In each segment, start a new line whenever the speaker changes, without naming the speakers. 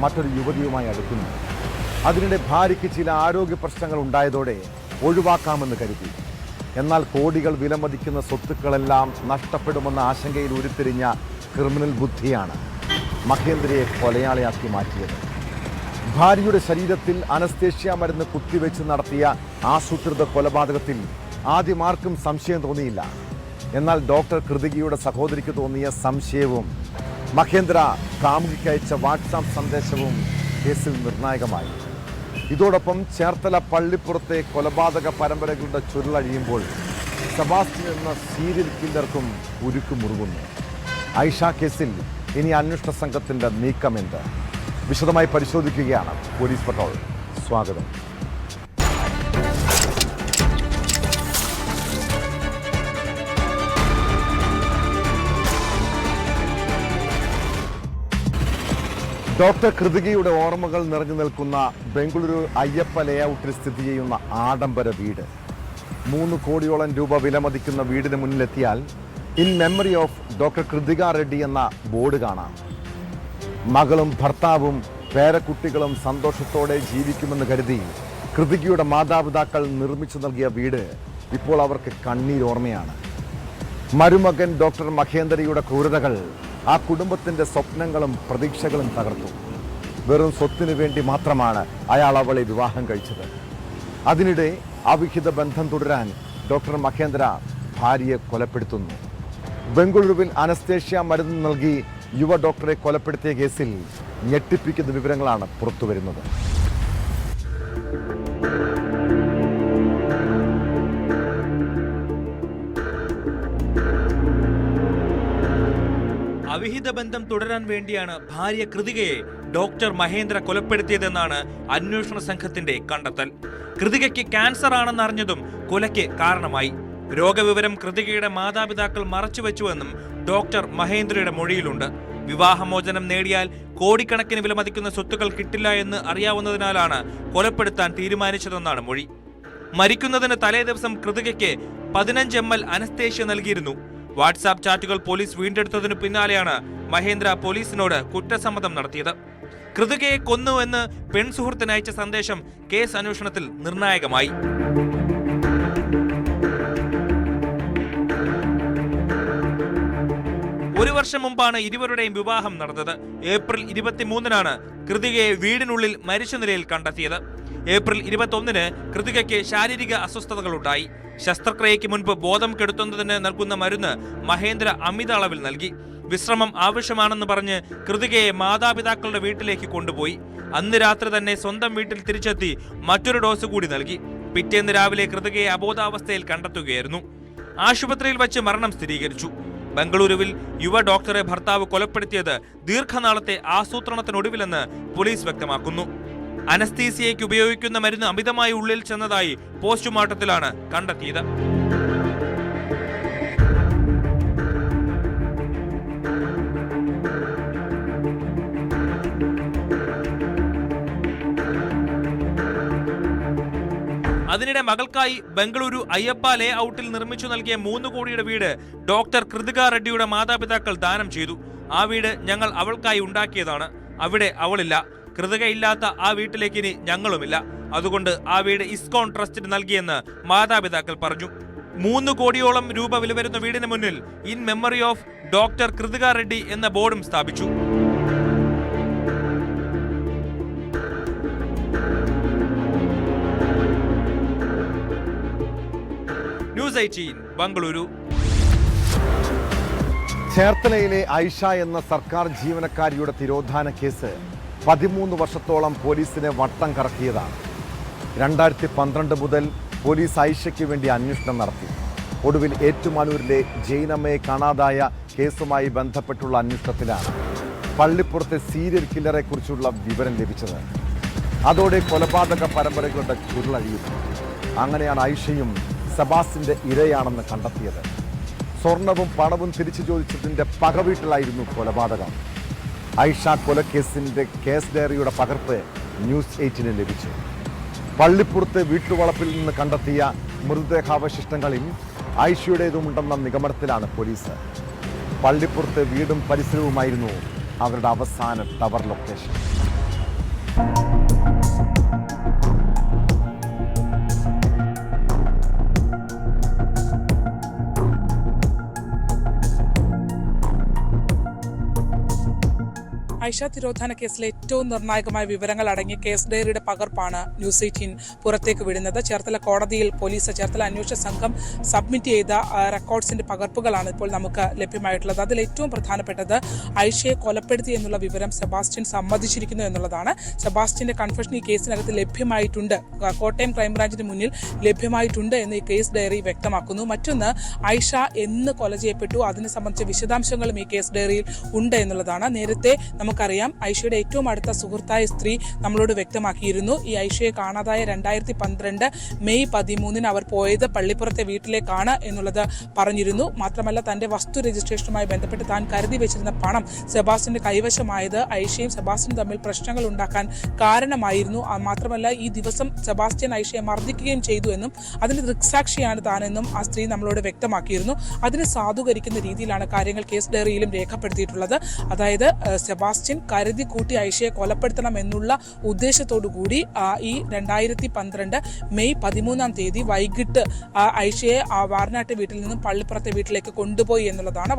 മറ്റൊരു യുവതിയുമായി അടുക്കുന്നു. അതിനിടെ ഭാര്യയ്ക്ക് ചില ആരോഗ്യ പ്രശ്നങ്ങൾ ഉണ്ടായതോടെ ഒഴിവാക്കാമെന്ന് കരുതി. എന്നാൽ കോടികൾ വിലമതിക്കുന്ന സ്വത്തുക്കളെല്ലാം നഷ്ടപ്പെടുമെന്ന ആശങ്കയിൽ ഉരുത്തിരിഞ്ഞ ക്രിമിനൽ ബുദ്ധിയാണ് മഹേന്ദ്രയെ കൊലയാളിയാക്കി മാറ്റിയത്. ഭാര്യയുടെ ശരീരത്തിൽ അനസ്തേഷ്യ മരുന്ന് കുത്തിവെച്ച് നടത്തിയ ആസൂത്രിത കൊലപാതകത്തിൽ ആദ്യം ആർക്കും സംശയം തോന്നിയില്ല. എന്നാൽ ഡോക്ടർ കൃതികയുടെ സഹോദരിക്ക് തോന്നിയ സംശയവും മഹേന്ദ്ര കാമുകിക്കയച്ച വാട്സാപ്പ് സന്ദേശവും കേസിൽ നിർണായകമായി. ഇതോടൊപ്പം ചേർത്തല പള്ളിപ്പുറത്തെ കൊലപാതക പരമ്പരകളുടെ ചുരുളഴിയുമ്പോൾ സെബാസ്റ്റ്യൻ എന്ന സീരിയൽ കില്ലർക്കും ഉരുക്കുമുറുകുന്നു. ഐഷ കേസിൽ ഇനി അന്വേഷണ സംഘത്തിന്റെ നീക്കമെന്ത്? വിശദമായി പരിശോധിക്കുകയാണ് പോലീസ് പട്രോൾ. സ്വാഗതം. ഡോക്ടർ കൃതികയുടെ ഓർമ്മകൾ നിറഞ്ഞു നിൽക്കുന്ന ബംഗളൂരു അയ്യപ്പ ലേഔട്ടിൽ സ്ഥിതി ചെയ്യുന്ന ആഡംബര വീട്. 3 കോടിയോളം രൂപ വിലമതിക്കുന്ന വീടിന് മുന്നിലെത്തിയാൽ in memory of doctor Krithika Reddy എന്ന ബോർഡ് കാണാം. മകളും ഭർത്താവും പേരക്കുട്ടികളും സന്തോഷത്തോടെ ജീവിക്കുമെന്ന് കരുതി കൃതികയുടെ മാതാപിതാക്കൾ നിർമ്മിച്ചു നൽകിയ വീട് ഇപ്പോൾ അവർക്ക് കണ്ണീരോർമ്മയാണ്. മരുമകൻ ഡോക്ടർ മഹേന്ദ്രയുടെ ക്രൂരതകൾ ആ കുടുംബത്തിൻ്റെ സ്വപ്നങ്ങളും പ്രതീക്ഷകളും തകർത്തു. വെറും സ്വത്തിനു വേണ്ടി മാത്രമാണ് അയാൾ അവളെ വിവാഹം കഴിച്ചത്. അതിനിടെ അവിഹിത ബന്ധം തുടരാൻ ഡോക്ടർ മഹേന്ദ്ര ഭാര്യയെ കൊലപ്പെടുത്തുന്നു. ബംഗളൂരുവിൽ അനസ്തേഷ്യ മരുന്ന് നൽകി യുവ ഡോക്ടറെ കൊലപ്പെടുത്തിയ കേസിൽ ഞെട്ടിപ്പിക്കുന്ന വിവരങ്ങളാണ് പുറത്തുവരുന്നത്.
അവിഹിത ബന്ധം തുടരാൻ വേണ്ടിയാണ് ഭാര്യ കൃതികയെ ഡോക്ടർ മഹേന്ദ്ര കൊലപ്പെടുത്തിയതെന്നാണ് അന്വേഷണ സംഘത്തിന്റെ കണ്ടെത്തൽ. കൃതികയ്ക്ക് ക്യാൻസർ ആണെന്നറിഞ്ഞതും കൊലയ്ക്ക് കാരണമായി. രോഗവിവരം കൃതികയുടെ മാതാപിതാക്കൾ മറച്ചുവെച്ചുവെന്നും ഡോക്ടർ മഹേന്ദ്രയുടെ മൊഴിയിലുണ്ട്. വിവാഹമോചനം നേടിയാൽ കോടിക്കണക്കിന് വിലമതിക്കുന്ന സ്വത്തുക്കൾ കിട്ടില്ല എന്ന് അറിയാവുന്നതിനാലാണ് കൊലപ്പെടുത്താൻ തീരുമാനിച്ചതെന്നാണ് മൊഴി. മരിക്കുന്നതിന് തലേ ദിവസം കൃതികയ്ക്ക് 15 ml അനസ്തേഷ്യ നൽകിയിരുന്നു. വാട്സാപ്പ് ചാറ്റുകൾ പോലീസ് വീണ്ടെടുത്തതിനു പിന്നാലെയാണ് മഹേന്ദ്ര പോലീസിനോട് കുറ്റസമ്മതം നടത്തിയത്. കൃതികയെ കൊന്നുവെന്ന് പെൺസുഹൃത്തിന് അയച്ച സന്ദേശം കേസ് അന്വേഷണത്തിൽ നിർണായകമായി. ഒരു വർഷം മുമ്പാണ് ഇരുവരുടെയും വിവാഹം നടന്നത്. ഏപ്രിൽ 23-നാണ് കൃതികയെ വീടിനുള്ളിൽ മരിച്ച നിലയിൽ കണ്ടെത്തിയത്. ഏപ്രിൽ 21-ന് കൃതികയ്ക്ക് ശാരീരിക അസ്വസ്ഥതകളുണ്ടായി. ശസ്ത്രക്രിയയ്ക്ക് മുൻപ് ബോധം കെടുത്തുന്നതിന് നൽകുന്ന മരുന്ന് മഹേന്ദ്ര അമിത അളവിൽ നൽകി. വിശ്രമം ആവശ്യമാണെന്ന് പറഞ്ഞ് കൃതികയെ മാതാപിതാക്കളുടെ വീട്ടിലേക്ക് കൊണ്ടുപോയി. അന്ന് രാത്രി തന്നെ സ്വന്തം വീട്ടിൽ തിരിച്ചെത്തി മറ്റൊരു ഡോസ് കൂടി നൽകി. പിറ്റേന്ന് രാവിലെ കൃതികയെ അബോധാവസ്ഥയിൽ കണ്ടെത്തുകയായിരുന്നു. ആശുപത്രിയിൽ വച്ച് മരണം സ്ഥിരീകരിച്ചു. ബംഗളൂരുവിൽ യുവ ഡോക്ടറെ ഭർത്താവ് കൊലപ്പെടുത്തിയത് ദീർഘനാളത്തെ ആസൂത്രണത്തിനൊടുവിലെന്ന് പോലീസ് വ്യക്തമാക്കുന്നു. അനസ്തീസിയയ്ക്ക് ഉപയോഗിക്കുന്ന മരുന്ന് അമിതമായി ഉള്ളിൽ ചെന്നതായി പോസ്റ്റ്മോർട്ടത്തിലാണ് കണ്ടെത്തിയത്. അതിനിടെ മകൾക്കായി ബംഗളൂരു അയ്യപ്പ ലേ ഔട്ടിൽ നിർമ്മിച്ചു നൽകിയ 3 കോടിയുടെ വീട് ഡോക്ടർ കൃതിക റെഡ്ഡിയുടെ മാതാപിതാക്കൾ ദാനം ചെയ്തു. ആ വീട് ഞങ്ങൾ അവൾക്കായി ഉണ്ടാക്കിയതാണ്. അവിടെ അവളില്ല. കൃതികയില്ലാത്ത ആ വീട്ടിലേക്ക് ഇനി ഞങ്ങളുമില്ല. അതുകൊണ്ട് ആ വീട് ഇസ്കോൺ ട്രസ്റ്റിന് നൽകിയെന്ന് മാതാപിതാക്കൾ പറഞ്ഞു. 3 കോടിയോളം രൂപ വില വരുന്ന വീടിന് മുന്നിൽ in memory of doctor Krithika Reddy എന്ന ബോർഡും സ്ഥാപിച്ചു. ന്യൂസ് 18 ബംഗളൂരു.
ചേർത്തലയിലെ ഐഷ എന്ന സർക്കാർ ജീവനക്കാരിയുടെ തിരോധാന കേസ് 13 വർഷത്തോളം പോലീസിനെ വട്ടം കറക്കിയതാണ്. 2012 മുതൽ പോലീസ് ഐഷയ്ക്ക് വേണ്ടി അന്വേഷണം നടത്തി. ഒടുവിൽ ഏറ്റുമാനൂരിലെ ജൈനമ്മയെ കാണാതായ കേസുമായി ബന്ധപ്പെട്ടുള്ള അന്വേഷണത്തിലാണ് പള്ളിപ്പുറത്തെ സീരിയൽ കില്ലറെ കുറിച്ചുള്ള വിവരം ലഭിച്ചത്. അതോടെ കൊലപാതക പരമ്പരകളുടെ ചുരുളഴിയുന്നു. അങ്ങനെയാണ് ഐഷയും സെബാസ്റ്റിന്റെ ഇരയാണെന്ന് കണ്ടെത്തിയത്. സ്വർണവും പണവും തിരിച്ചു ചോദിച്ചതിന്റെ പകവീട്ടിലായിരുന്നു കൊലപാതകം. ഐഷ കൊലക്കേസിന്റെ കേസ് ഡയറിയുടെ പകർപ്പ് ന്യൂസ് 18 ലഭിച്ചു. പള്ളിപ്പുറത്തെ വീട്ടുവളപ്പിൽ നിന്ന് കണ്ടെത്തിയ മൃതദേഹാവശിഷ്ടങ്ങളിൽ ഐഷയുടേതുമുണ്ടെന്ന നിഗമനത്തിലാണ് പോലീസ്. പള്ളിപ്പുറത്തെ വീടും പരിസരവുമായിരുന്നു അവരുടെ അവസാന ടവർ ലൊക്കേഷൻ.
ഐഷ തിരോധാന കേസിലെ ഏറ്റവും നിർണായകമായ വിവരങ്ങൾ അടങ്ങിയ കേസ് ഡയറിയുടെ പകർപ്പാണ് ന്യൂസ് 18 പുറത്തേക്ക് വിടുന്നത്. ചേർത്തല കോടതിയിൽ പോലീസ് ചേർത്തല അന്വേഷണ സംഘം സബ്മിറ്റ് ചെയ്ത റെക്കോർഡ്സിന്റെ പകർപ്പുകളാണ് ഇപ്പോൾ നമുക്ക് ലഭ്യമായിട്ടുള്ളത്. അതിൽ ഏറ്റവും പ്രധാനപ്പെട്ടത് ഐഷയെ കൊലപ്പെടുത്തി എന്നുള്ള വിവരം സെബാസ്റ്റ്യൻ സമ്മതിച്ചിരിക്കുന്നു എന്നുള്ളതാണ്. സെബാസ്റ്റ്യന്റെ കൺഫെഷൻ ഈ കേസിനകത്ത് ലഭ്യമായിട്ടുണ്ട്, കോട്ടയം ക്രൈംബ്രാഞ്ചിന് മുന്നിൽ ലഭ്യമായിട്ടുണ്ട് എന്ന് ഈ കേസ് ഡയറി വ്യക്തമാക്കുന്നു. മറ്റൊന്ന്, ഐഷ എന്ന് കൊല ചെയ്യപ്പെട്ടു അതിനെ സംബന്ധിച്ച വിശദാംശങ്ങളും ഈ കേസ് ഡയറിയിൽ ഉണ്ട് എന്നുള്ളതാണ്. നേരത്തെ നമുക്കറിയാം ഐഷയുടെ ഏറ്റവും അടുത്ത സുഹൃത്തായ സ്ത്രീ നമ്മളോട് വ്യക്തമാക്കിയിരുന്നു ഈ ഐഷയെ കാണാതായ 2012 മെയ് 13 അവർ പോയത് പള്ളിപ്പുറത്തെ വീട്ടിലേക്കാണ് എന്നുള്ളത് പറഞ്ഞിരുന്നു. മാത്രമല്ല തന്റെ വസ്തു രജിസ്ട്രേഷനുമായി ബന്ധപ്പെട്ട് താൻ കരുതി വെച്ചിരുന്ന പണം സെബാസ്റ്റ്യന്റെ കൈവശമായത് ഐഷയും സെബാസ്റ്റ്യനും തമ്മിൽ പ്രശ്നങ്ങൾ ഉണ്ടാക്കാൻ കാരണമായിരുന്നു. മാത്രമല്ല ഈ ദിവസം സെബാസ്റ്റ്യൻ ഐഷയെ മർദ്ദിക്കുകയും ചെയ്തു എന്നും അതിന്റെ ദൃക്സാക്ഷിയാണ് താനെന്നും ആ സ്ത്രീ നമ്മളോട് വ്യക്തമാക്കിയിരുന്നു. അതിനെ സാധൂകരിക്കുന്ന രീതിയിലാണ് കാര്യങ്ങൾ കേസ് ഡയറിയിലും രേഖപ്പെടുത്തിയിട്ടുള്ളത്. അതായത് സെബാസ്റ്റ്യൻ കരുതി കൂട്ടി ഐഷയെ കൊലപ്പെടുത്തണം എന്നുള്ള ഉദ്ദേശത്തോടു കൂടി ഈ 2012 മെയ് 13 വൈകിട്ട് ഐഷയെ വാർനാട്ട് വീട്ടിൽ നിന്നും പള്ളിപ്പുറത്തെ വീട്ടിലേക്ക് കൊണ്ടുപോയി എന്നുള്ളതാണ്.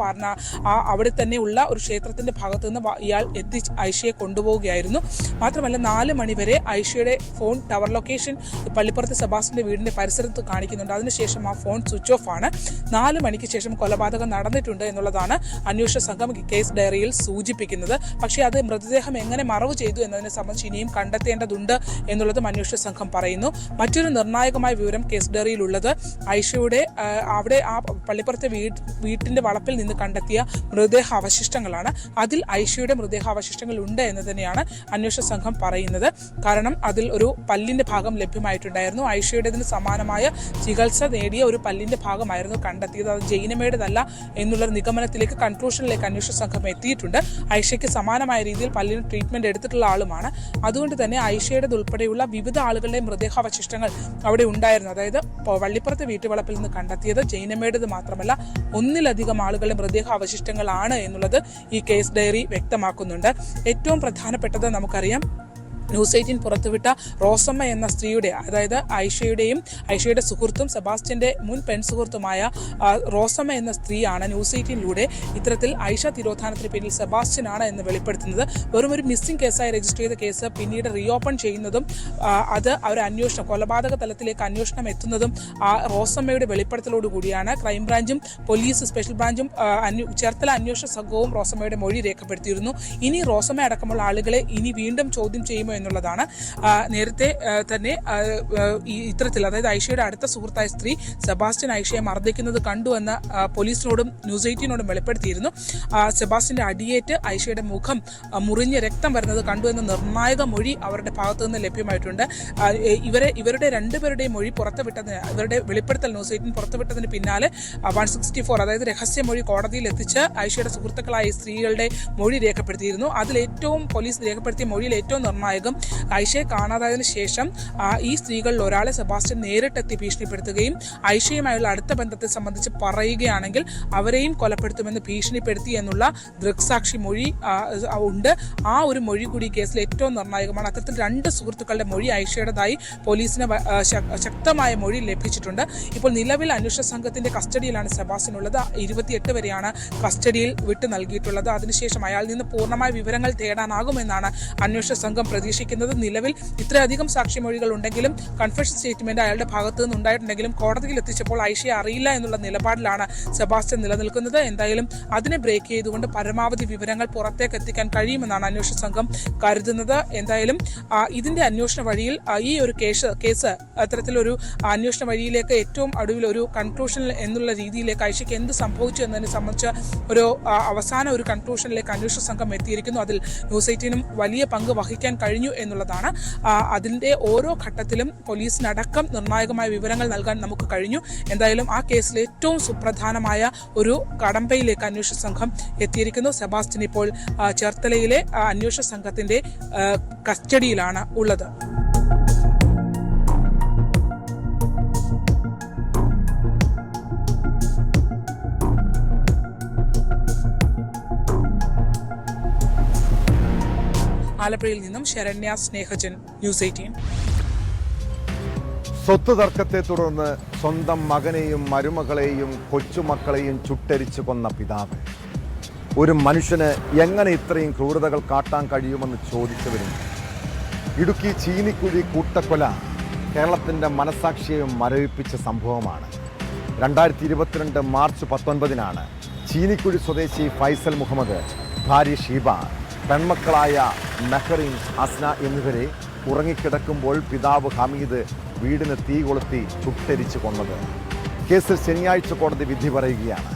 അവിടെ തന്നെ ഉള്ള ഒരു ക്ഷേത്രത്തിന്റെ ഭാഗത്ത് നിന്ന് ഇയാൾ എത്തി ഐഷയെ കൊണ്ടുപോവുകയായിരുന്നു. മാത്രമല്ല 4 മണിവരെ ഐഷയുടെ ഫോൺ ടവർ ലൊക്കേഷൻ പള്ളിപ്പുറത്തെ സെബാസ്റ്റ്യന്റെ വീടിന്റെ പരിസരത്ത് കാണിക്കുന്നുണ്ട്. അതിനുശേഷം ആ ഫോൺ സ്വിച്ച് ഓഫ് ആണ്. 4 മണിക്ക് ശേഷം കൊലപാതകം നടന്നിട്ടുണ്ട് എന്നുള്ളതാണ് അന്വേഷണ സംഘം കേസ് ഡയറിയിൽ സൂചിപ്പിക്കുന്നത്. പക്ഷേ അത് മൃതദേഹം എങ്ങനെ മറവ് ചെയ്തു എന്നതിനെ സംബന്ധിച്ച് ഇനിയും കണ്ടെത്തേണ്ടതുണ്ട് എന്നുള്ളതും അന്വേഷണ സംഘം പറയുന്നു. മറ്റൊരു നിർണായകമായ വിവരം കേസ് ഡയറിയിലുള്ളത് ഐഷയുടെ അവിടെ ആ പള്ളിപ്പുറത്തെ വീട്ടിന്റെ വളപ്പിൽ നിന്ന് കണ്ടെത്തിയ മൃതദേഹ അവശിഷ്ടങ്ങളാണ്. അതിൽ ഐഷയുടെ മൃതദേഹ അവശിഷ്ടങ്ങൾ ഉണ്ട് എന്ന് തന്നെയാണ് അന്വേഷണ സംഘം പറയുന്നത്. കാരണം അതിൽ ഒരു പല്ലിന്റെ ഭാഗം ലഭ്യമായിട്ടുണ്ടായിരുന്നു. ഐഷയുടേതിന് സമാനമായ ചികിത്സ നേടിയ ഒരു പല്ലിന്റെ ഭാഗമായിരുന്നു കണ്ടെത്തിയത്. അത് ജൈനമേടേതല്ല എന്നുള്ള നിഗമനത്തിലേക്ക് കൺക്ലൂഷനിലേക്ക് അന്വേഷണ സംഘം എത്തിയിട്ടുണ്ട്. ഐഷയ്ക്ക് സമാനമായ രീതിയിൽ പല്ലിന് ട്രീറ്റ്മെന്റ് എടുത്തിട്ടുള്ള ആളുമാണ്. അതുകൊണ്ട് തന്നെ ഐഷയുടെ ഉൾപ്പെടെയുള്ള വിവിധ ആളുകളുടെ മൃതദേഹാവശിഷ്ടങ്ങൾ അവിടെ ഉണ്ടായിരുന്നു. അതായത് വള്ളിപ്പുറത്തെ വീട്ടുവളപ്പിൽ നിന്ന് കണ്ടെത്തിയത് ജൈനമേടേത് മാത്രമല്ല 1-ലധികം ആളുകളുടെ മൃതദേഹാവശിഷ്ടങ്ങളാണ് എന്നുള്ളത് ഈ കേസ് ഡയറി വ്യക്തമാക്കുന്നുണ്ട്. ഏറ്റവും പ്രധാനപ്പെട്ടത് നമുക്കറിയാം, ന്യൂസ് 18 പുറത്തുവിട്ട റോസമ്മ എന്ന സ്ത്രീയുടെ, അതായത് ഐഷയുടെ സുഹൃത്തും സെബാസ്റ്റ്യന്റെ മുൻ പെൺസുഹൃത്തുമായ റോസമ്മ എന്ന സ്ത്രീയാണ് ന്യൂസ് 18 ഇത്തരത്തിൽ ഐഷ തിരോധാനത്തിന് പേരിൽ സെബാസ്റ്റ്യനാണ് എന്ന് വെളിപ്പെടുത്തുന്നത്. വെറും ഒരു മിസ്സിംഗ് കേസായി രജിസ്റ്റർ ചെയ്ത കേസ് പിന്നീട് റീഓപ്പൺ ചെയ്യുന്നതും അത് ഒരു അന്വേഷണം കൊലപാതക തലത്തിലേക്ക് അന്വേഷണം എത്തുന്നതും റോസമ്മയുടെ വെളിപ്പെടുത്തലോടുകൂടിയാണ്. ക്രൈംബ്രാഞ്ചും പോലീസ് സ്പെഷ്യൽ ബ്രാഞ്ചും ചേർത്തല അന്വേഷണ സംഘവും റോസമ്മയുടെ മൊഴി രേഖപ്പെടുത്തിയിരുന്നു. ഇനി റോസമ്മ അടക്കമുള്ള ആളുകളെ ഇനി വീണ്ടും ചോദ്യം ചെയ്യുമോ എന്നുള്ളതാണ്. നേരത്തെ തന്നെ ഇത്തരത്തിൽ, അതായത് ഐഷയുടെ അടുത്ത സുഹൃത്തായ സ്ത്രീ സെബാസ്റ്റ്യൻ ഐഷയെ മർദ്ദിക്കുന്നത് കണ്ടുവെന്ന് പോലീസിനോടും ന്യൂസ് 18നോടും വെളിപ്പെടുത്തിയിരുന്നു. സെബാസ്റ്റ്യന്റെ അടിയേറ്റ് ഐഷയുടെ മുഖം മുറിഞ്ഞ് രക്തം വരുന്നത് കണ്ടുവെന്ന നിർണായക മൊഴി അവരുടെ ഭാഗത്തു നിന്ന് ലഭ്യമായിട്ടുണ്ട്. ഇവരുടെ രണ്ടുപേരുടെയും മൊഴി പുറത്തുവിട്ടതിന്, ഇവരുടെ വെളിപ്പെടുത്തൽ ന്യൂസ് 18 പുറത്തുവിട്ടതിന് പിന്നാലെ 164, അതായത് രഹസ്യമൊഴി കോടതിയിൽ എത്തിച്ച് ഐഷയുടെ സുഹൃത്തുക്കളായ സ്ത്രീകളുടെ മൊഴി രേഖപ്പെടുത്തിയിരുന്നു. അതിലേറ്റവും പോലീസ് രേഖപ്പെടുത്തിയ മൊഴിയിൽ ഏറ്റവും നിർണായകം, ഐഷയെ കാണാതായതിനു ശേഷം ഈ സ്ത്രീകളിൽ ഒരാളെ സെബാസ്റ്റ്യൻ നേരിട്ടെത്തി ഭീഷണിപ്പെടുത്തുകയും ഐഷയുമായുള്ള അടുത്ത ബന്ധത്തെ സംബന്ധിച്ച് പറയുകയാണെങ്കിൽ അവരെയും കൊലപ്പെടുത്തുമെന്ന് ഭീഷണിപ്പെടുത്തി എന്നുള്ള ദൃക്സാക്ഷി മൊഴി ഉണ്ട്. ആ ഒരു മൊഴി കൂടി കേസിൽ ഏറ്റവും നിർണായകമാണ്. അത്തരത്തിൽ 2 സുഹൃത്തുക്കളുടെ മൊഴി ഐഷയുടേതായി പോലീസിന് ശക്തമായ മൊഴി ലഭിച്ചിട്ടുണ്ട്. ഇപ്പോൾ നിലവിൽ അന്വേഷണ സംഘത്തിന്റെ കസ്റ്റഡിയിലാണ് സെബാസ്റ്റ്യൻ ഉള്ളത്. 28 വരെയാണ് കസ്റ്റഡിയിൽ വിട്ടു നൽകിയിട്ടുള്ളത്. അതിനുശേഷം അയാളിൽ നിന്ന് പൂർണ്ണമായ വിവരങ്ങൾ തേടാനാകുമെന്നാണ് അന്വേഷണ സംഘം പ്രതീക്ഷിക്കുന്നത്. നിലവിൽ ഇത്രയധികം സാക്ഷിമൊഴികൾ ഉണ്ടെങ്കിലും കൺഫെഷൻ സ്റ്റേറ്റ്മെന്റ് അയാളുടെ ഭാഗത്തു നിന്നുണ്ടായിട്ടുണ്ടെങ്കിലും കോടതിയിൽ എത്തിച്ചപ്പോൾ ഐഷയെ അറിയില്ല എന്നുള്ള നിലപാടിലാണ് സെബാസ്റ്റ്യൻ നിലനിൽക്കുന്നത്. എന്തായാലും അതിനെ ബ്രേക്ക് ചെയ്തുകൊണ്ട് പരമാവധി വിവരങ്ങൾ പുറത്തേക്ക് എത്തിക്കാൻ കഴിയുമെന്നാണ് അന്വേഷണ സംഘം കരുതുന്നത്. എന്തായാലും ഇതിന്റെ അന്വേഷണ വഴിയിൽ ഈ ഒരു കേസ് അത്തരത്തിലൊരു അന്വേഷണ വഴിയിലേക്ക് ഏറ്റവും ഒടുവിൽ ഒരു കൺക്ലൂഷൻ എന്നുള്ള രീതിയിലേക്ക് ഐഷയ്ക്ക് എന്ത് സംഭവിച്ചു എന്നതിനെ സംബന്ധിച്ച് ഒരു അവസാന ഒരു കൺക്ലൂഷനിലേക്ക് അന്വേഷണ സംഘം എത്തിയിരിക്കുന്നു. അതിൽ ന്യൂസ് 18 വലിയ പങ്ക് വഹിക്കാൻ കഴിഞ്ഞു എന്നുള്ളതാണ്. അതിൻ്റെ ഓരോ ഘട്ടത്തിലും പോലീസിനടക്കം നിർണായകമായ വിവരങ്ങൾ നൽകാൻ നമുക്ക് കഴിഞ്ഞു. എന്തായാലും ആ കേസിൽ ഏറ്റവും സുപ്രധാനമായ ഒരു കടമ്പയിലേക്ക് അന്വേഷണ സംഘം എത്തിയിരിക്കുന്നു. സെബാസ്റ്റ്യൻ ഇപ്പോൾ ചേർത്തലയിലെ അന്വേഷണ സംഘത്തിന്റെ കസ്റ്റഡിയിലാണ് ഉള്ളത്. ആലപ്പുഴയിൽ നിന്നും ശരണ്യ സ്നേഹജൻ, ന്യൂസ് 18.
സ്വത്ത് തർക്കത്തെ തുടർന്ന് സ്വന്തം മകനെയും മരുമകളെയും കൊച്ചുമക്കളെയും ചുട്ടരിച്ചു കൊന്ന പിതാവ്. ഒരു മനുഷ്യന് എങ്ങനെ ഇത്രയും ക്രൂരതകൾ കാട്ടാൻ കഴിയുമെന്ന് ചോദിച്ചവരും. ഇടുക്കി ചീനിക്കുഴി കൂട്ടക്കൊല കേരളത്തിൻ്റെ മനസാക്ഷിയെ മരവിപ്പിച്ച സംഭവമാണ്. 2022 മാർച്ച് 19 ചീനിക്കുഴി സ്വദേശി ഫൈസൽ മുഹമ്മദ്, ഭാര്യ ഷീബ, പെൺമക്കളായ മെഹറിൻ, അസ്ന എന്നിവരെ ഉറങ്ങിക്കിടക്കുമ്പോൾ പിതാവ് ഹമീദ് വീടിന് തീ കൊളുത്തി ചുട്ടരിച്ച് കൊന്നത്. കേസിൽ ശനിയാഴ്ച കോടതി വിധി പറയുകയാണ്.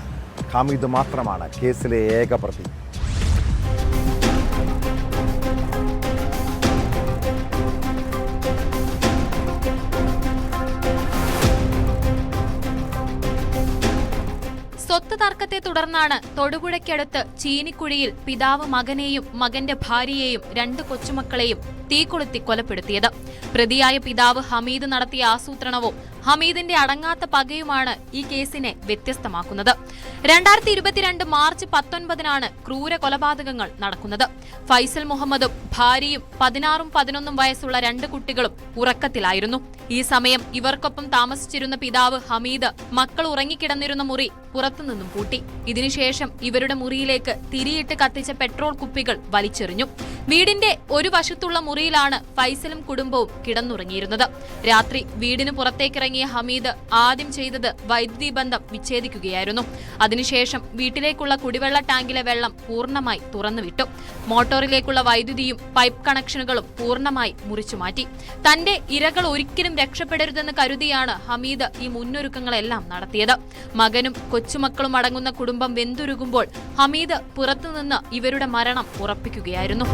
ഹമീദ് മാത്രമാണ് കേസിലെ ഏക പ്രതി.
സ്വത്ത് തർക്കത്തെ തുടർന്നാണ് തൊടുപുഴയ്ക്കടുത്ത് ചീനിക്കുഴിയിൽ പിതാവ് മകനെയും മകന്റെ ഭാര്യയെയും 2 കൊച്ചുമക്കളെയും തീകൊളുത്തി കൊലപ്പെടുത്തിയത്. പ്രതിയായ പിതാവ് ഹമീദ് നടത്തിയ ആസൂത്രണവും ഹമീദിന്റെ അടങ്ങാത്ത പകയുമാണ് ഈ കേസിനെ വ്യത്യസ്തമാക്കുന്നത്. 2022 മാർച്ച് 19 ക്രൂര കൊലപാതകങ്ങൾ നടക്കുന്നത്. ഫൈസൽ മുഹമ്മദും ഭാര്യയും 16ഉം 11ഉം വയസ്സുള്ള 2 കുട്ടികളും ഉറക്കത്തിലായിരുന്നു. ഈ സമയം ഇവർക്കൊപ്പം താമസിച്ചിരുന്ന പിതാവ് ഹമീദ് മക്കൾ ഉറങ്ങിക്കിടന്നിരുന്ന മുറി പുറത്തുനിന്നും പൂട്ടി. ഇതിനുശേഷം ഇവരുടെ മുറിയിലേക്ക് തിരിയിട്ട് കത്തിച്ച പെട്രോൾ കുപ്പികൾ വലിച്ചെറിഞ്ഞു. വീടിന്റെ ഒരു വശത്തുള്ള മുറിയിലാണ് ഫൈസലും കുടുംബവും കിടന്നുറങ്ങിയിരുന്നത്. രാത്രി വീടിന് പുറത്തേക്കിറങ്ങിയ ഹമീദ് ആദ്യം ചെയ്തത് വൈദ്യുതി ബന്ധം വിച്ഛേദിക്കുകയായിരുന്നു. അതിനുശേഷം വീട്ടിലേക്കുള്ള കുടിവെള്ള ടാങ്കിലെ വെള്ളം പൂർണ്ണമായി തുറന്നുവിട്ടു. മോട്ടോറിലേക്കുള്ള വൈദ്യുതിയും പൈപ്പ് കണക്ഷനുകളും പൂർണ്ണമായി മുറിച്ചുമാറ്റി. തന്റെ ഇരകൾ ഒരിക്കലും രക്ഷപ്പെടരുതെന്ന് കരുതിയാണ് ഹമീദ് ഈ മുന്നൊരുക്കങ്ങളെല്ലാം നടത്തിയത്. മകനും കൊച്ചുമക്കളും അടങ്ങുന്ന കുടുംബം വെന്തുരുകുമ്പോൾ ഹമീദ് പുറത്തുനിന്ന് ഇവരുടെ മരണം ഉറപ്പിക്കുകയായിരുന്നു.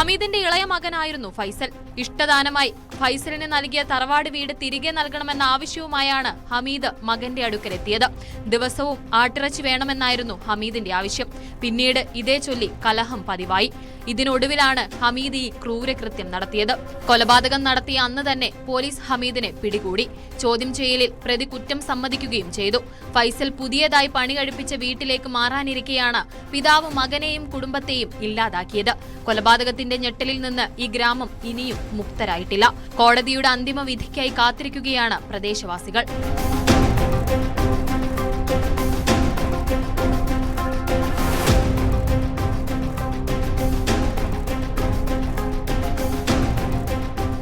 ഹമീദിന്റെ ഇളയ മകനായിരുന്നു ഫൈസൽ. ഇഷ്ടദാനമായി ഫൈസലിന് നൽകിയ തറവാട് വീട് തിരികെ നൽകണമെന്ന ആവശ്യവുമായാണ് ഹമീദ് മകന്റെ അടുക്കലെത്തിയത്. ദിവസവും ആട്ടിറച്ചി വേണമെന്നായിരുന്നു ഹമീദിന്റെ ആവശ്യം. പിന്നീട് ഇതേ ചൊല്ലി കലഹം പതിവായി. ഇതിനൊടുവിലാണ് ഹമീദ് ഈ ക്രൂരകൃത്യം നടത്തിയത്. കൊലപാതകം നടത്തിയ അന്ന് തന്നെ പോലീസ് ഹമീദിനെ പിടികൂടി. ചോദ്യം ചെയ്യലിൽ പ്രതി കുറ്റം സമ്മതിക്കുകയും ചെയ്തു. ഫൈസൽ പുതിയതായി പണി കഴിപ്പിച്ച വീട്ടിലേക്ക് മാറാനിരിക്കെയാണ് പിതാവ് മകനെയും കുടുംബത്തെയും ഇല്ലാതാക്കിയത്. കൊലപാതകത്തിന്റെ ഞെട്ടലിൽ നിന്ന് ഈ ഗ്രാമം ഇനിയും മുക്തരായിട്ടില്ല. കോടതിയുടെ അന്തിമ വിധിക്കായി കാത്തിരിക്കുകയാണ് പ്രദേശവാസികൾ.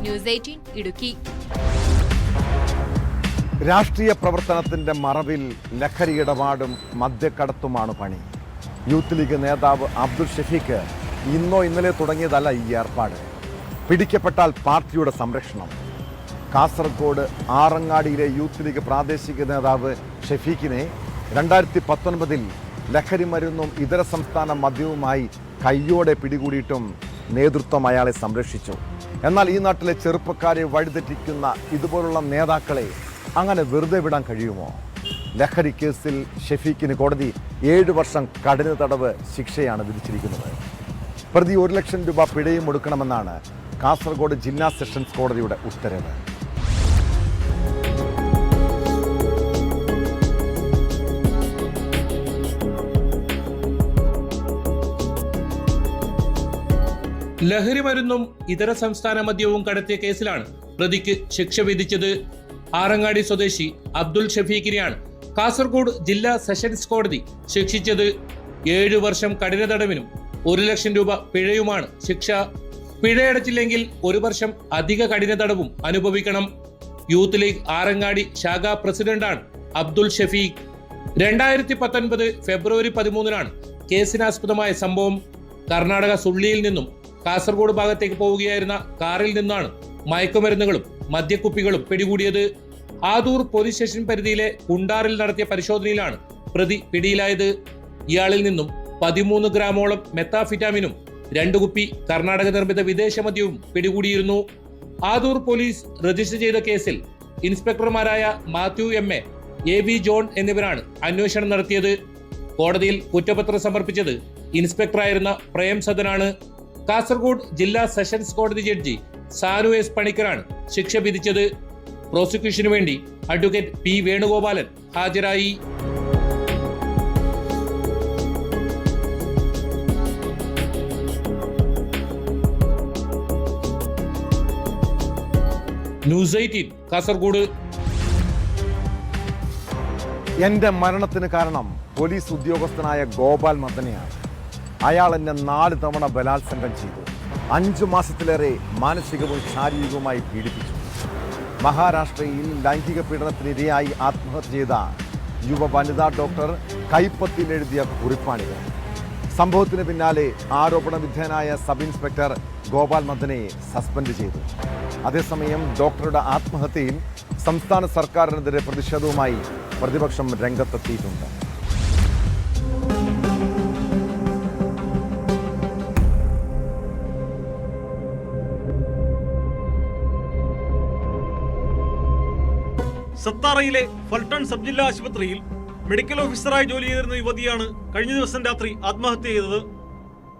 ന്യൂസ് 18 ഇടുക്കി.
രാഷ്ട്രീയ പ്രവർത്തനത്തിന്റെ മറവിൽ ലഹരി ഇടപാടും മദ്യക്കടത്തുമാണ് പണി. യൂത്ത് ലീഗ് നേതാവ് അബ്ദുൾ ഷഫീഖ് ഇന്നോ ഇന്നലെ തുടങ്ങിയതല്ല ഈ ഏർപ്പാട്. പിടിക്കപ്പെട്ടാൽ പാർട്ടിയുടെ സംരക്ഷണം. കാസർഗോഡ് ആറങ്ങാടിയിലെ യൂത്ത് ലീഗ് പ്രാദേശിക നേതാവ് ഷഫീഖിനെ 2019 ലഹരി മരുന്നും ഇതര സംസ്ഥാന മദ്യവുമായി കയ്യോടെ പിടികൂടിയിട്ടും നേതൃത്വം അയാളെ സംരക്ഷിച്ചു. എന്നാൽ ഈ നാട്ടിലെ ചെറുപ്പക്കാരെ വഴിതെറ്റിക്കുന്ന ഇതുപോലുള്ള നേതാക്കളെ അങ്ങനെ വെറുതെ വിടാൻ കഴിയുമോ? ലഹരി കേസിൽ ഷഫീഖിന് കോടതി 7 വർഷം കഠിന തടവ് ശിക്ഷയാണ് വിധിച്ചിരിക്കുന്നത്. പ്രതി 1 ലക്ഷം രൂപ പിഴയും ഒടുക്കണമെന്നാണ് കാസർഗോഡ് ജില്ലാ സെഷൻസ് കോടതിയുടെ ഉത്തരവ്.
ലഹരി മരുന്നും ഇതര സംസ്ഥാന മദ്യവും കടത്തിയ കേസിലാണ് പ്രതിക്ക് ശിക്ഷ വിധിച്ചത്. ആറങ്ങാടി സ്വദേശി അബ്ദുൾ ഷഫീഖിനെയാണ് കാസർഗോഡ് ജില്ലാ സെഷൻസ് കോടതി ശിക്ഷിച്ചത്. 7 വർഷം കഠിന തടവിനും 1 ലക്ഷം രൂപ പിഴയുമാണ് ശിക്ഷ. പിഴയടച്ചില്ലെങ്കിൽ 1 വർഷം അധിക കഠിന തടവും അനുഭവിക്കണം. യൂത്ത് ലീഗ് ആറങ്ങാടി ശാഖാ പ്രസിഡന്റാണ് അബ്ദുൾ ഷഫീഖ്. 2019 ഫെബ്രുവരി 13 കേസിനാസ്പദമായ സംഭവം. കർണാടക സുള്ളിയിൽ നിന്നും കാസർഗോഡ് ഭാഗത്തേക്ക് പോവുകയായിരുന്ന കാറിൽ നിന്നാണ് മയക്കുമരുന്നുകളും മദ്യക്കുപ്പികളും പിടികൂടിയത്. ആദൂർ പോലീസ് സ്റ്റേഷൻ പരിധിയിലെ കുണ്ടാറിൽ നടത്തിയ പരിശോധനയിലാണ് പ്രതി പിടിയിലായത്. ഇയാളിൽ നിന്നും 13 ഗ്രാമോളം മെത്താഫിറ്റാമിനും 2 കുപ്പി കർണാടക നിർമ്മിത വിദേശ മദ്യവും പിടികൂടിയിരുന്നു. ആദൂർ പോലീസ് രജിസ്റ്റർ ചെയ്ത കേസിൽ ഇൻസ്പെക്ടർമാരായ മാത്യു MA, AB ജോൺ എന്നിവരാണ് അന്വേഷണം നടത്തിയത്. കോടതിയിൽ കുറ്റപത്രം സമർപ്പിച്ചത് ഇൻസ്പെക്ടറായിരുന്ന പ്രേം സദനാണ്. കാസർഗോഡ് ജില്ലാ സെഷൻസ് കോടതി ജഡ്ജി സാനു S പണിക്കറാണ് ശിക്ഷ വിധിച്ചത്. പ്രോസിക്യൂഷനു വേണ്ടി അഡ്വക്കേറ്റ് പി വേണുഗോപാലൻ ഹാജരായി. ന്യൂസ് 18 കാസർഗോഡ്.
എൻ്റെ മരണത്തിന് കാരണം പോലീസ് ഉദ്യോഗസ്ഥനായ ഗോപാൽ മദനെയാണ്. അയാൾ എന്നെ 4 തവണ ബലാത്സംഗം ചെയ്തു. 5 മാസത്തിലേറെ മാനസികവും ശാരീരികവുമായി പീഡിപ്പിച്ചു. മഹാരാഷ്ട്രയിൽ ലൈംഗിക പീഡനത്തിനിരയായി ആത്മഹത്യ ചെയ്ത യുവ വനിതാ ഡോക്ടർ കൈപ്പത്തിൽ എഴുതിയ കുറിപ്പാണിത്. സംഭവത്തിന് പിന്നാലെ ആരോപണ വിധേയനായ സബ് ഇൻസ്പെക്ടർ ഗോപാൽ മദനയെ സസ്പെൻഡ് ചെയ്തു. അതേസമയം ഡോക്ടറുടെ ആത്മഹത്യയിൽ സംസ്ഥാന സർക്കാരിനെതിരെ പ്രതിഷേധവുമായി പ്രതിപക്ഷം രംഗത്തെത്തിയിട്ടുണ്ട്.
സത്താറയിലെ ഫൾട്ടൺ സബ് ജില്ലാ ആശുപത്രിയിൽ മെഡിക്കൽ ഓഫീസറായി ജോലി ചെയ്തിരുന്ന യുവതിയാണ് കഴിഞ്ഞ ദിവസം രാത്രി ആത്മഹത്യ ചെയ്തത്.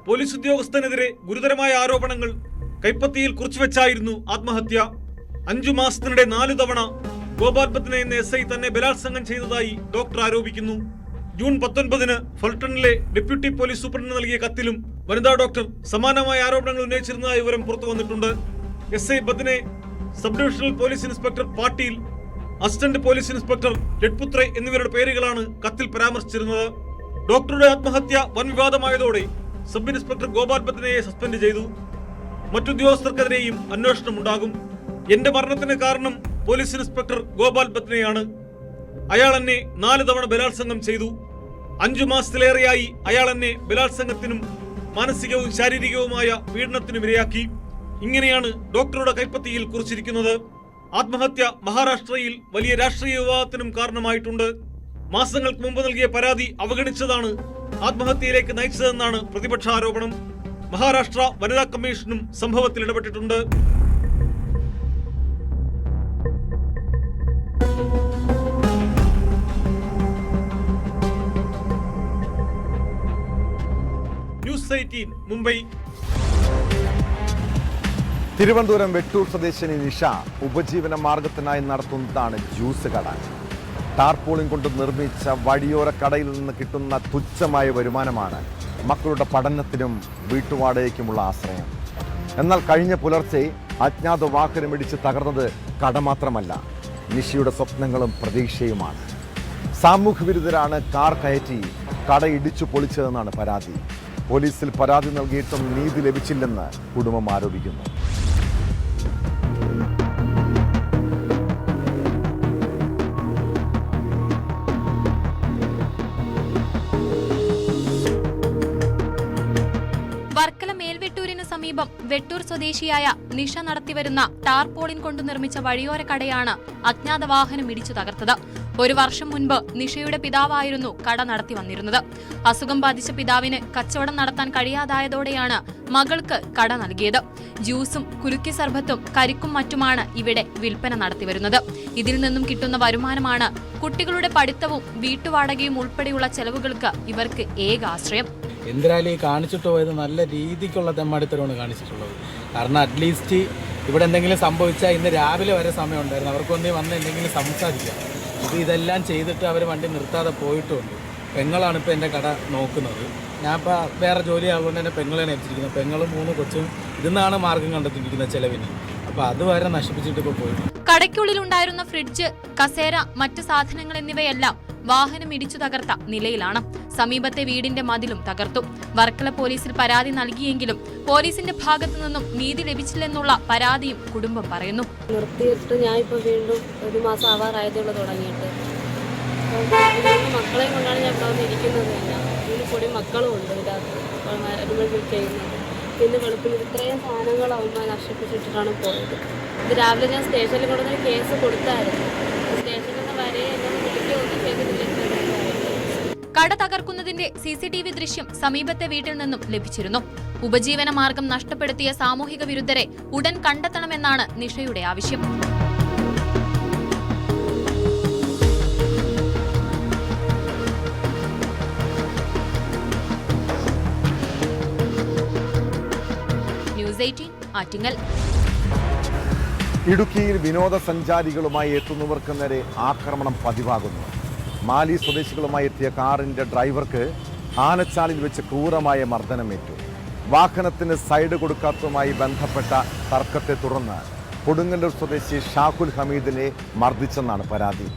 പോലീസ് ഉദ്യോഗസ്ഥനെതിരെ ഗുരുതരമായ ആരോപണങ്ങൾ കൈപ്പത്തിയിൽ കുറിച്ചുവെച്ചായിരുന്നു ആത്മഹത്യ. 5 മാസത്തിനിടെ 4 തവണ ഗോപാൽ മദനെ എന്ന SI തന്നെ ബലാത്സംഗം ചെയ്തതായി ഡോക്ടർ ആരോപിക്കുന്നു. ജൂൺ 19-ന് ഫൾട്ടണിലെ ഡെപ്യൂട്ടി പോലീസ് സൂപ്രണ്ടിന് നൽകിയ കത്തിലും വനിതാ ഡോക്ടർ സമാനമായ ആരോപണങ്ങൾ ഉന്നയിച്ചിരുന്നതായി വിവരം പുറത്തു വന്നിട്ടുണ്ട്. SI മദനെ, sub divisional police inspector Patil, assistant police inspector Ladputre എന്നിവരുടെ പേരുകളാണ് കത്തിൽ പരാമർശിച്ചിരുന്നത്. ഡോക്ടറുടെ ആത്മഹത്യ വൻ വിവാദമായതോടെ സബ് ഇൻസ്പെക്ടർ ഗോപാൽ മദനെയെ സസ്പെൻഡ് ചെയ്തു. മറ്റുദ്യോഗസ്ഥർക്കെതിരെയും അന്വേഷണമുണ്ടാകും. എന്റെ മരണത്തിന് കാരണം പോലീസ് ഇൻസ്പെക്ടർ ഗോപാൽ മദനെയാണ്. അയാൾ എന്നെ 4 തവണ ബലാത്സംഗം ചെയ്തു. 5 മാസത്തിലേറെയായി അയാൾ എന്നെ ബലാത്സംഗത്തിനും മാനസികവും ശാരീരികവുമായ പീഡനത്തിനും ഇരയാക്കി. ഇങ്ങനെയാണ് ഡോക്ടറുടെ കൈപ്പത്തിയിൽ കുറിച്ചിരിക്കുന്നത്. ആത്മഹത്യ മഹാരാഷ്ട്രയിൽ വലിയ രാഷ്ട്രീയ വിവാദത്തിനും കാരണമായിട്ടുണ്ട്. മാസങ്ങൾക്ക് മുമ്പ് നൽകിയ പരാതി അവഗണിച്ചതാണ് ആത്മഹത്യയിലേക്ക് നയിച്ചതെന്നാണ് പ്രതിപക്ഷ ആരോപണം. മഹാരാഷ്ട്ര വനിതാ കമ്മീഷനും സംഭവത്തിൽ ഇടപെട്ടിട്ടുണ്ട്. ന്യൂസ് 18 മുംബൈ.
തിരുവനന്തപുരം വെട്ടൂർ സ്വദേശിനി നിഷ ഉപജീവന മാർഗത്തിനായി നടത്തുന്നതാണ് ജ്യൂസ് കട. ടാർപോളിൻ കൊണ്ട് നിർമ്മിച്ച വഴിയോര കടയിൽ നിന്ന് കിട്ടുന്ന തുച്ഛമായ വരുമാനമാണ് മക്കളുടെ പഠനത്തിനും വീട്ടുവാടകയ്ക്കുമുള്ള ആശ്രയം. എന്നാൽ കഴിഞ്ഞ പുലർച്ചെ അജ്ഞാത വാഹനമിടിച്ച് തകർന്നത് കട മാത്രമല്ല, നിഷയുടെ സ്വപ്നങ്ങളും പ്രതീക്ഷയുമാണ്. സാമൂഹ്യ വിരുദ്ധരാണ് കാർ കയറ്റി കട ഇടിച്ചു പൊളിച്ചതെന്നാണ് പരാതി. പോലീസിൽ പരാതി നൽകിയിട്ടും നീതി ലഭിച്ചില്ലെന്ന് കുടുംബം ആരോപിക്കുന്നു.
വർക്കല മേൽവെട്ടൂരിന് സമീപം വെട്ടൂർ സ്വദേശിയായ നിഷ നടത്തിവരുന്ന ടാർപോളിൻ കൊണ്ട് നിർമ്മിച്ച വഴിയോര കടയാണ് അജ്ഞാത വാഹനം ഇടിച്ചു തകർത്തത്. 1 വർഷം മുൻപ് നിഷയുടെ പിതാവായിരുന്നു കട നടത്തി വന്നിരുന്നത്. അസുഖം ബാധിച്ച പിതാവിന് കച്ചവടം നടത്താൻ കഴിയാതായതോടെയാണ് മകൾക്ക് കട നൽകിയത്. ജ്യൂസും കുലുക്കി സർബത്തും കരിക്കും മറ്റുമാണ് ഇവിടെ വിൽപ്പന നടത്തിവരുന്നത്. ഇതിൽ നിന്നും കിട്ടുന്ന വരുമാനമാണ് കുട്ടികളുടെ പഠിത്തവും വീട്ടുവാടകയും ഉൾപ്പെടെയുള്ള ചെലവുകൾക്ക് ഇവർക്ക് ഏക ആശ്രയം.
എന്തിനാലും ഈ കാണിച്ചിട്ട് പോയത് നല്ല രീതിക്കുള്ള തെമ്മാടിത്തരമാണ് കാണിച്ചിട്ടുള്ളത്. കാരണം അറ്റ്ലീസ്റ്റ് ഇവിടെ എന്തെങ്കിലും സംഭവിച്ചാൽ ഇന്ന് രാവിലെ വരെ സമയം ഉണ്ടായിരുന്നു, അവർക്കൊന്നേ വന്ന് എന്തെങ്കിലും സംസാരിക്കാം. ഇതെല്ലാം ചെയ്തിട്ട് അവർ വണ്ടി നിർത്താതെ പോയിട്ടുമുണ്ട്. പെങ്ങളാണ് ഇപ്പോൾ എൻ്റെ കട നോക്കുന്നത്. ഞാൻ ഇപ്പോൾ വേറെ ജോലി ആയതുകൊണ്ട് തന്നെ പെങ്ങളെയാണ് ഏൽപ്പിച്ചിരിക്കുന്നത്. പെങ്ങളും 3 കൊച്ചും ഇതിന്നാണ് മാർഗം കണ്ടെത്തിയിരിക്കുന്നത് ചെലവിന്. അപ്പോൾ അതുവരെ നശിപ്പിച്ചിട്ട് ഇപ്പോൾ പോയി.
കടയ്ക്കുള്ളിലുണ്ടായിരുന്ന ഫ്രിഡ്ജ്, കസേര, മറ്റ് സാധനങ്ങൾ എന്നിവയെല്ലാം വാഹനം ഇടിച്ചു തകർത്ത നിലയിലാണ്. സമീപത്തെ വീടിന്റെ മതിലും തകർത്തു. വർക്കല പോലീസിൽ പരാതി നൽകിയെങ്കിലും പോലീസിന്റെ ഭാഗത്തു നിന്നും നീതി ലഭിച്ചില്ലെന്നുള്ള പരാതിയും കുടുംബം പറയുന്നു.
നിർത്തിയിട്ട് ഞാൻ ഇപ്പോൾ വീണ്ടും 1 മാസം ആവാറായതുള്ള തുടങ്ങിയിട്ട് മക്കളെയും കൊണ്ടാണ് ഞാൻ ഇവിടെ വന്നിരിക്കുന്നത്. ഇതിന് കൂടി മക്കളും ഉണ്ട് ഇതിനകത്ത് ചെയ്യുന്നത്. പിന്നെ വെളുപ്പിന് ഇത്രയും സാധനങ്ങളാവുമ്പോൾ നശിപ്പിച്ചിട്ടാണ് പോയത്. ഇത് രാവിലെ ഞാൻ സ്റ്റേഷനിൽ കൊണ്ടുവന്നൊരു കേസ് കൊടുത്തായിരുന്നു. സ്റ്റേഷനിൽ നിന്ന് വരെ എന്നെ വിളിക്കുകയൊന്നും ചെയ്തിട്ടില്ല.
കട തകർക്കുന്നതിന്റെ CCTV ദൃശ്യം സമീപത്തെ വീട്ടിൽ നിന്നും ലഭിച്ചിരുന്നു. ഉപജീവന മാർഗം നഷ്ടപ്പെടുത്തിയ സാമൂഹിക വിരുദ്ധരെ ഉടൻ കണ്ടെത്തണമെന്നാണ് നിഷയുടെ ആവശ്യം. ന്യൂസ് 18 ആറ്റിങ്ങൽ.
ഇടുക്കിയിൽ വിനോദസഞ്ചാരികളുമായി എത്തുന്നവർക്ക് നേരെ ആക്രമണം പതിവാകുന്നു. മാലി സ്വദേശികളുമായി എത്തിയ കാറിൻ്റെ ഡ്രൈവർക്ക് ആനച്ചാലിൽ വെച്ച് ക്രൂരമായ മർദ്ദനമേറ്റു. വാഹനത്തിന് സൈഡ് കൊടുക്കാത്തതുമായി ബന്ധപ്പെട്ട തർക്കത്തെ തുടർന്ന് കൊടുങ്ങല്ലൂർ സ്വദേശി ഷാഹുൽ ഹമീദിനെ മർദ്ദിച്ചെന്നാണ് പരാതി.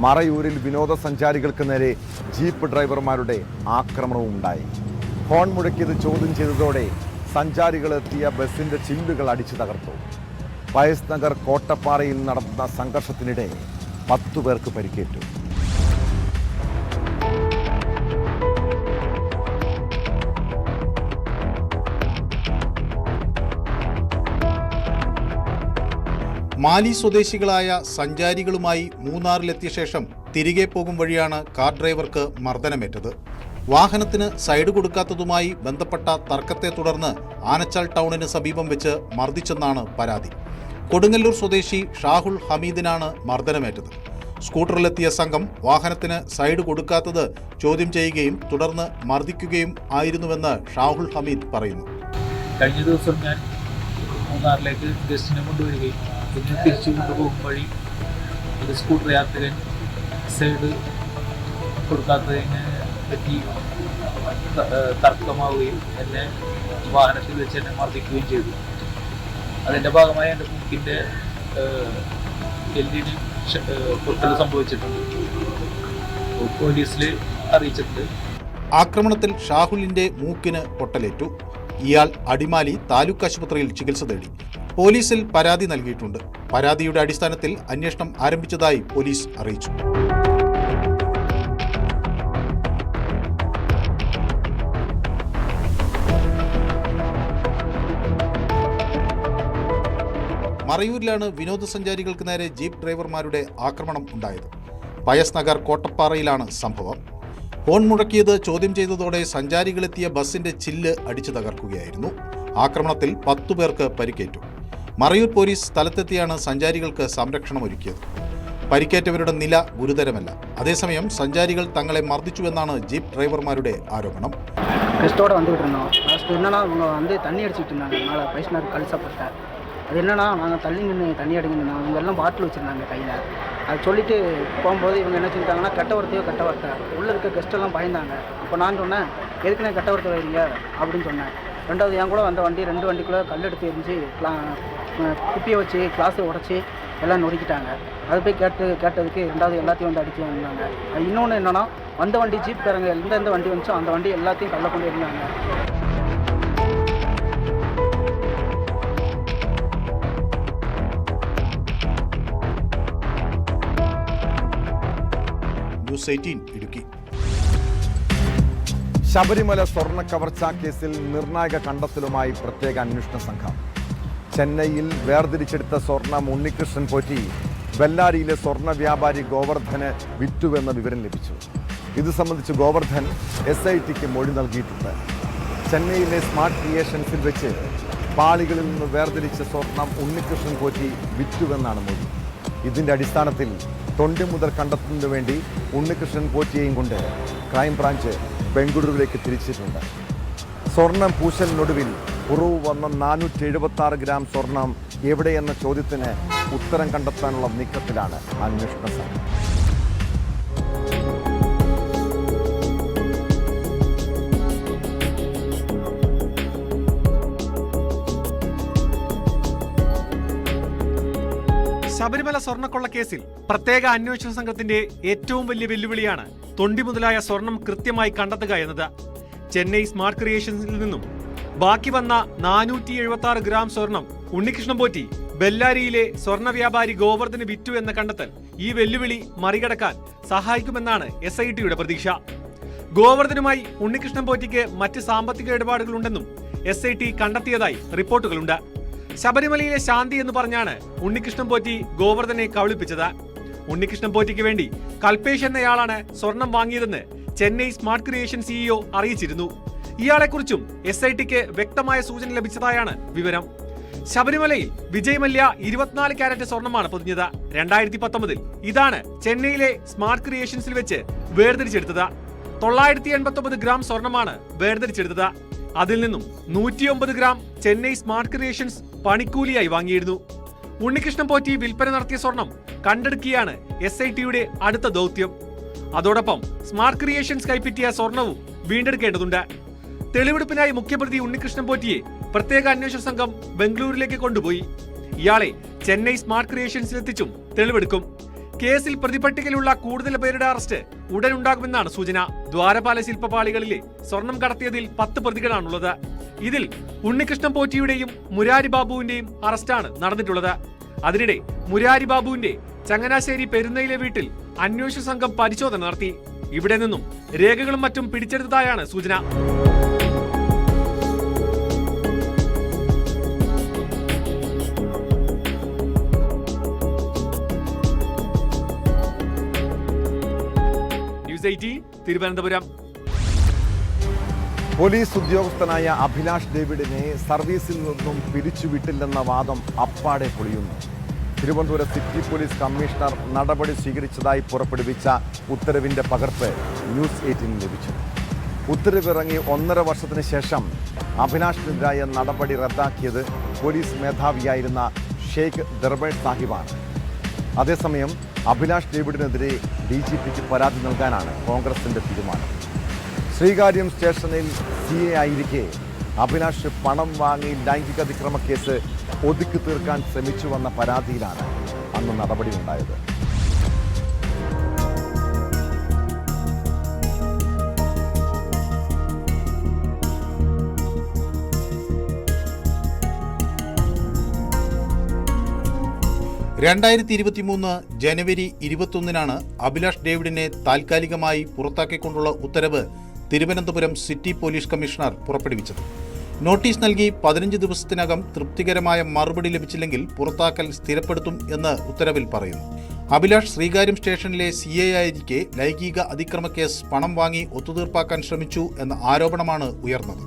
മറയൂരിൽ വിനോദസഞ്ചാരികൾക്ക് നേരെ ജീപ്പ് ഡ്രൈവർമാരുടെ ആക്രമണവും ഉണ്ടായി. ഹോൺ മുഴക്കിയത് ചോദ്യം ചെയ്തതോടെ സഞ്ചാരികളെത്തിയ ബസിന്റെ ചില്ലുകൾ അടിച്ചു തകർത്തു. പയസ് നഗർ കോട്ടപ്പാറയിൽ നടന്ന സംഘർഷത്തിനിടെ 10 പേർക്ക് പരിക്കേറ്റു.
മാലി സ്വദേശികളായ സഞ്ചാരികളുമായി മൂന്നാറിലെത്തിയ ശേഷം തിരികെ പോകും വഴിയാണ് കാർ ഡ്രൈവർക്ക് മർദ്ദനമേറ്റത്. വാഹനത്തിന് സൈഡ് കൊടുക്കാത്തതുമായി ബന്ധപ്പെട്ട തർക്കത്തെ തുടർന്ന് ആനച്ചാൽ ടൗണിന് സമീപം വെച്ച് മർദ്ദിച്ചെന്നാണ് പരാതി. കൊടുങ്ങല്ലൂർ സ്വദേശി ഷാഹുൽ ഹമീദിനാണ് മർദ്ദനമേറ്റത്. സ്കൂട്ടറിലെത്തിയ സംഘം വാഹനത്തിന് സൈഡ് കൊടുക്കാത്തത് ചോദ്യം ചെയ്യുകയും തുടർന്ന് മർദ്ദിക്കുകയും ആയിരുന്നുവെന്ന് ഷാഹുൽ ഹമീദ് പറയുന്നു.
കഴിഞ്ഞ ദിവസം ഞാൻ മൂന്നാറിലേക്ക് ഗസ്റ്റിനെ കൊണ്ടുവരികയും പിന്നെ തിരിച്ചു കൊണ്ടുപോകും വഴി ഒരു സ്കൂട്ടർ യാത്രികൻ സൈഡ് കൊടുക്കാത്തതിനെ പറ്റി തർക്കമാവുകയും എന്നെ വാഹനത്തിൽ വെച്ച് എന്നെ മർദ്ദിക്കുകയും ചെയ്തു. അതിൻ്റെ ഭാഗമായി എൻ്റെ മൂക്കിൻ്റെ എല്ലിന് പൊട്ടൽ സംഭവിച്ചിട്ടുണ്ട്. പോലീസിൽ അറിയിച്ചിട്ടുണ്ട്.
ആക്രമണത്തിൽ ഷാഹുലിന്റെ മൂക്കിന് പൊട്ടലേറ്റു. ഇയാൾ അടിമാലി താലൂക്ക് ആശുപത്രിയിൽ ചികിത്സ തേടി. പോലീസിൽ പരാതി നൽകിയിട്ടുണ്ട്. പരാതിയുടെ അടിസ്ഥാനത്തിൽ അന്വേഷണം ആരംഭിച്ചതായി പോലീസ് അറിയിച്ചു. മറയൂരിലാണ് വിനോദസഞ്ചാരികൾക്ക് നേരെ ജീപ്പ് ഡ്രൈവർമാരുടെ ആക്രമണം ഉണ്ടായത്. പയസ് നഗർ കോട്ടപ്പാറയിലാണ് സംഭവം. ഹോൺ മുഴക്കിയത് ചോദ്യം ചെയ്തതോടെ സഞ്ചാരികളെത്തിയ ബസിന്റെ ചില്ല് അടിച്ചു തകർക്കുകയായിരുന്നു. ആക്രമണത്തിൽ 10 പേർക്ക് പരിക്കേറ്റു. മറയൂർ പോലീസ് സ്ഥലത്തെത്തിയാണ് സഞ്ചാരികൾക്ക് സംരക്ഷണം ഒരുക്കിയത്. പരിക്കേറ്റവരുടെ നില ഗുരുതരമല്ല. അതേസമയം സഞ്ചാരികൾ തങ്ങളെ മർദ്ദിച്ചുവെന്നാണ് ജീപ്പ് ഡ്രൈവർമാരുടെ ആരോപണം.
கெஸ்ட்டோடு வந்துகிட்டு இருந்தோம். லாஸ்ட்டு என்னன்னா அவங்க வந்து தண்ணி அடிச்சுட்டு இருந்தாங்க. அதனால் பைஸ்னர் கல்சப்பட்டேன். அது என்னன்னா நாங்கள் தள்ளி நின்று தண்ணி அடிக்கணும். அவங்க எல்லாம் பாட்டில் வச்சுருந்தாங்க கையில். அது சொல்லிவிட்டு போகும்போது இவங்க என்ன செஞ்சிட்டாங்கன்னா கட்ட வார்த்தை உள்ளே இருக்க கெஸ்ட்டெல்லாம் பயந்தாங்க. அப்போ நான் சொன்னேன், எதுக்குண்ணே கட்ட வார்த்தை வைங்க அப்படின்னு சொன்னேன். ரெண்டாவது என் கூட வந்த வண்டி 2 வண்டிக்குள்ளே கல் எடுத்து எரிஞ்சு குப்பியை வச்சு கிளாஸை உடச்சி எல்லாம் நொறுக்கிட்டாங்க. அது போய் கேட்டதுக்கு ரெண்டாவது எல்லாத்தையும் வந்து அடிச்சு வந்தாங்க. இன்னொன்று என்னென்னா வந்த வண்டி ஜீப்காரங்க எந்தெந்த வண்டி வந்துச்சோ அந்த வண்டி எல்லாத்தையும் கல்ல கொண்டு இருந்தாங்க.
ന്യൂസ് 18 ഇടുക്കി.
ശബരിമല സ്വർണ്ണ കവർച്ചാ കേസിൽ നിർണായക കണ്ടെത്തലുമായി പ്രത്യേക അന്വേഷണ സംഘം. ചെന്നൈയിൽ വേർതിരിച്ചെടുത്ത സ്വർണം ഉണ്ണികൃഷ്ണൻ പോറ്റി ബെല്ലാരിയിലെ സ്വർണ്ണ വ്യാപാരി ഗോവർദ്ധന് വിറ്റുവെന്ന വിവരം ലഭിച്ചു. ഇത് സംബന്ധിച്ച് ഗോവർദ്ധൻ SITക്ക് മൊഴി നൽകിയിട്ടുണ്ട്. ചെന്നൈയിലെ സ്മാർട്ട് ക്രിയേഷൻസിൽ വെച്ച് പാളികളിൽ നിന്ന് വേർതിരിച്ച സ്വർണം ഉണ്ണികൃഷ്ണൻ പോറ്റി വിറ്റുവെന്നാണ് മൊഴി. ഇതിൻ്റെ അടിസ്ഥാനത്തിൽ തൊണ്ടി മുതൽ കണ്ടെത്തുന്നതിനു വേണ്ടി ഉണ്ണികൃഷ്ണൻ പോറ്റിയെയും കൊണ്ട് ക്രൈംബ്രാഞ്ച് ബംഗളൂരുവിലേക്ക് തിരിച്ചിട്ടുണ്ട്. സ്വർണം പൂശലിനൊടുവിൽ കുറവ് വന്ന 476 ഗ്രാം സ്വർണം എവിടെയെന്ന ചോദ്യത്തിന് ഉത്തരം കണ്ടെത്താനുള്ള നീക്കത്തിലാണ് അന്വേഷണ സംഘം.
ശബരിമല സ്വർണ്ണക്കൊള്ള കേസിൽ പ്രത്യേക അന്വേഷണ സംഘത്തിന്റെ ഏറ്റവും വലിയ വെല്ലുവിളിയാണ് തൊണ്ടി മുതലായ സ്വർണം കൃത്യമായി കണ്ടെത്തുക എന്നത്. ചെന്നൈ സ്മാർട്ട് ക്രിയേഷൻസിൽ നിന്നും ബാക്കി വന്ന 476 ഗ്രാം സ്വർണം ഉണ്ണികൃഷ്ണൻ പോറ്റി ബെല്ലാരിയിലെ സ്വർണ്ണ വ്യാപാരി ഗോവർദ്ധന് വിറ്റു എന്ന കണ്ടെത്തൽ ഈ വെല്ലുവിളി മറികടക്കാൻ സഹായിക്കുമെന്നാണ് SITയുടെ പ്രതീക്ഷ. ഗോവർദ്ധനുമായി ഉണ്ണികൃഷ്ണൻ പോറ്റിക്ക് മറ്റ് സാമ്പത്തിക ഇടപാടുകളുണ്ടെന്നും SIT കണ്ടെത്തിയതായി റിപ്പോർട്ടുകളുണ്ട്. ശബരിമലയിലെ ശാന്തി എന്ന് പറഞ്ഞാണ് ഉണ്ണികൃഷ്ണൻ പോറ്റി ഗോവർദ്ധനെ കബളിപ്പിച്ചത്. ഉണ്ണികൃഷ്ണൻ പോറ്റിക്ക് വേണ്ടി കൽപേഷ് എന്നയാളാണ് സ്വർണം വാങ്ങിയതെന്ന് ചെന്നൈ സ്മാർട്ട് ക്രിയേഷൻ CEO അറിയിച്ചിരുന്നു. ഇയാളെക്കുറിച്ചും SITക്ക് വ്യക്തമായ സൂചന ലഭിച്ചതായാണ് വിവരം. ശബരിമലയിൽ വിജയ് മല്യ 24 കാരറ്റ് സ്വർണമാണ് പൊതിഞ്ഞത്. 2019 ഇതാണ് ചെന്നൈയിലെ സ്മാർട്ട് ക്രിയേഷൻസിൽ വെച്ച് വേർതിരിച്ചെടുത്തത്. 989 ഗ്രാം സ്വർണമാണ് വേർതിരിച്ചെടുത്തത്. അതിൽ നിന്നും 109 ഗ്രാം ചെന്നൈ സ്മാർട്ട് ക്രിയേഷൻസ് പണിക്കൂലിയായി വാങ്ങിയിരുന്നു. ഉണ്ണികൃഷ്ണൻ പോറ്റി വിൽപ്പന നടത്തിയ സ്വർണം കണ്ടെടുക്കുകയാണ് SITയുടെ അടുത്ത ദൗത്യം. അതോടൊപ്പം സ്മാർട്ട് ക്രിയേഷൻസ് കൈപ്പറ്റിയ സ്വർണവും വീണ്ടെടുക്കേണ്ടതുണ്ട്. തെളിവെടുപ്പിനായി മുഖ്യപ്രതി ഉണ്ണികൃഷ്ണൻ പോറ്റിയെ പ്രത്യേക അന്വേഷണ സംഘം ബംഗളൂരുവിലേക്ക് കൊണ്ടുപോയി. ഇയാളെ ചെന്നൈ സ്മാർട്ട് ക്രിയേഷൻസിലെത്തിച്ചും തെളിവെടുക്കും. കേസിൽ പ്രതിപട്ടികയിലുള്ള കൂടുതൽ പേരുടെ അറസ്റ്റ് ഉടൻ ഉണ്ടാകുമെന്നാണ് സൂചന. ദ്വാരപാല ശില്പപാളികളിലെ സ്വർണം കടത്തിയതിൽ 10 പ്രതികളാണുള്ളത്. ഇതിൽ ഉണ്ണികൃഷ്ണൻ പോറ്റിയുടെയും മുരാരി ബാബുവിന്റെയും അറസ്റ്റാണ് നടന്നിട്ടുള്ളത്. അതിനിടെ മുരാരി ബാബുവിന്റെ ചങ്ങനാശ്ശേരി പെരുന്നയിലെ വീട്ടിൽ അന്വേഷണ സംഘം പരിശോധന നടത്തി. ഇവിടെ നിന്നും രേഖകളും മറ്റും പിടിച്ചെടുത്തതായാണ് സൂചന. ന്യൂസ് 18 തിരുവനന്തപുരം.
പോലീസ് ഉദ്യോഗസ്ഥനായ അഭിലാഷ് ഡേവിഡിനെ സർവീസിൽ നിന്നും പിരിച്ചുവിട്ടില്ലെന്ന വാദം അപ്പാടെ പൊളിയുന്നു. തിരുവനന്തപുരം സിറ്റി പോലീസ് കമ്മീഷണർ നടപടി സ്വീകരിച്ചതായി പുറപ്പെടുവിച്ച ഉത്തരവിൻ്റെ പകർപ്പ് ന്യൂസ് 18 ലഭിച്ചു. ഉത്തരവിറങ്ങി 1.5 വർഷത്തിന് ശേഷം അഭിലാഷിനെതിരായ നടപടി റദ്ദാക്കിയത് പോലീസ് മേധാവിയായിരുന്ന ഷെയ്ഖ് ദർബേഷ് സാഹിബാണ്. അതേസമയം അഭിലാഷ് ഡേവിഡിനെതിരെ DGPക്ക് പരാതി നൽകാനാണ് കോൺഗ്രസിൻ്റെ തീരുമാനം. ശ്രീകാര്യം സ്റ്റേഷനിൽ CA ആയിരിക്കെ അഭിലാഷ് പണം വാങ്ങി ലൈംഗിക അതിക്രമ കേസ് ഒതുക്കി തീർക്കാൻ ശ്രമിച്ചുവെന്ന പരാതിയിലാണ് അന്ന് നടപടിയുണ്ടായത്.
ജനുവരി 21 അഭിലാഷ് ഡേവിഡിനെ താൽക്കാലികമായി പുറത്താക്കിക്കൊണ്ടുള്ള ഉത്തരവ് തിരുവനന്തപുരം സിറ്റി പോലീസ് കമ്മീഷണർ പുറപ്പെടുവിച്ചത്. നോട്ടീസ് നൽകി 15 ദിവസത്തിനകം തൃപ്തികരമായ മറുപടി ലഭിച്ചില്ലെങ്കിൽ പുറത്താക്കൽ സ്ഥിരപ്പെടുത്തും എന്ന് ഉത്തരവിൽ പറയുന്നു. അഭിലാഷ് ശ്രീകാര്യം സ്റ്റേഷനിലെ CA ആയിരിക്കെ ലൈംഗിക അതിക്രമ കേസ് പണം വാങ്ങി ഒത്തുതീർപ്പാക്കാൻ ശ്രമിച്ചു എന്ന ആരോപണമാണ് ഉയർന്നത്.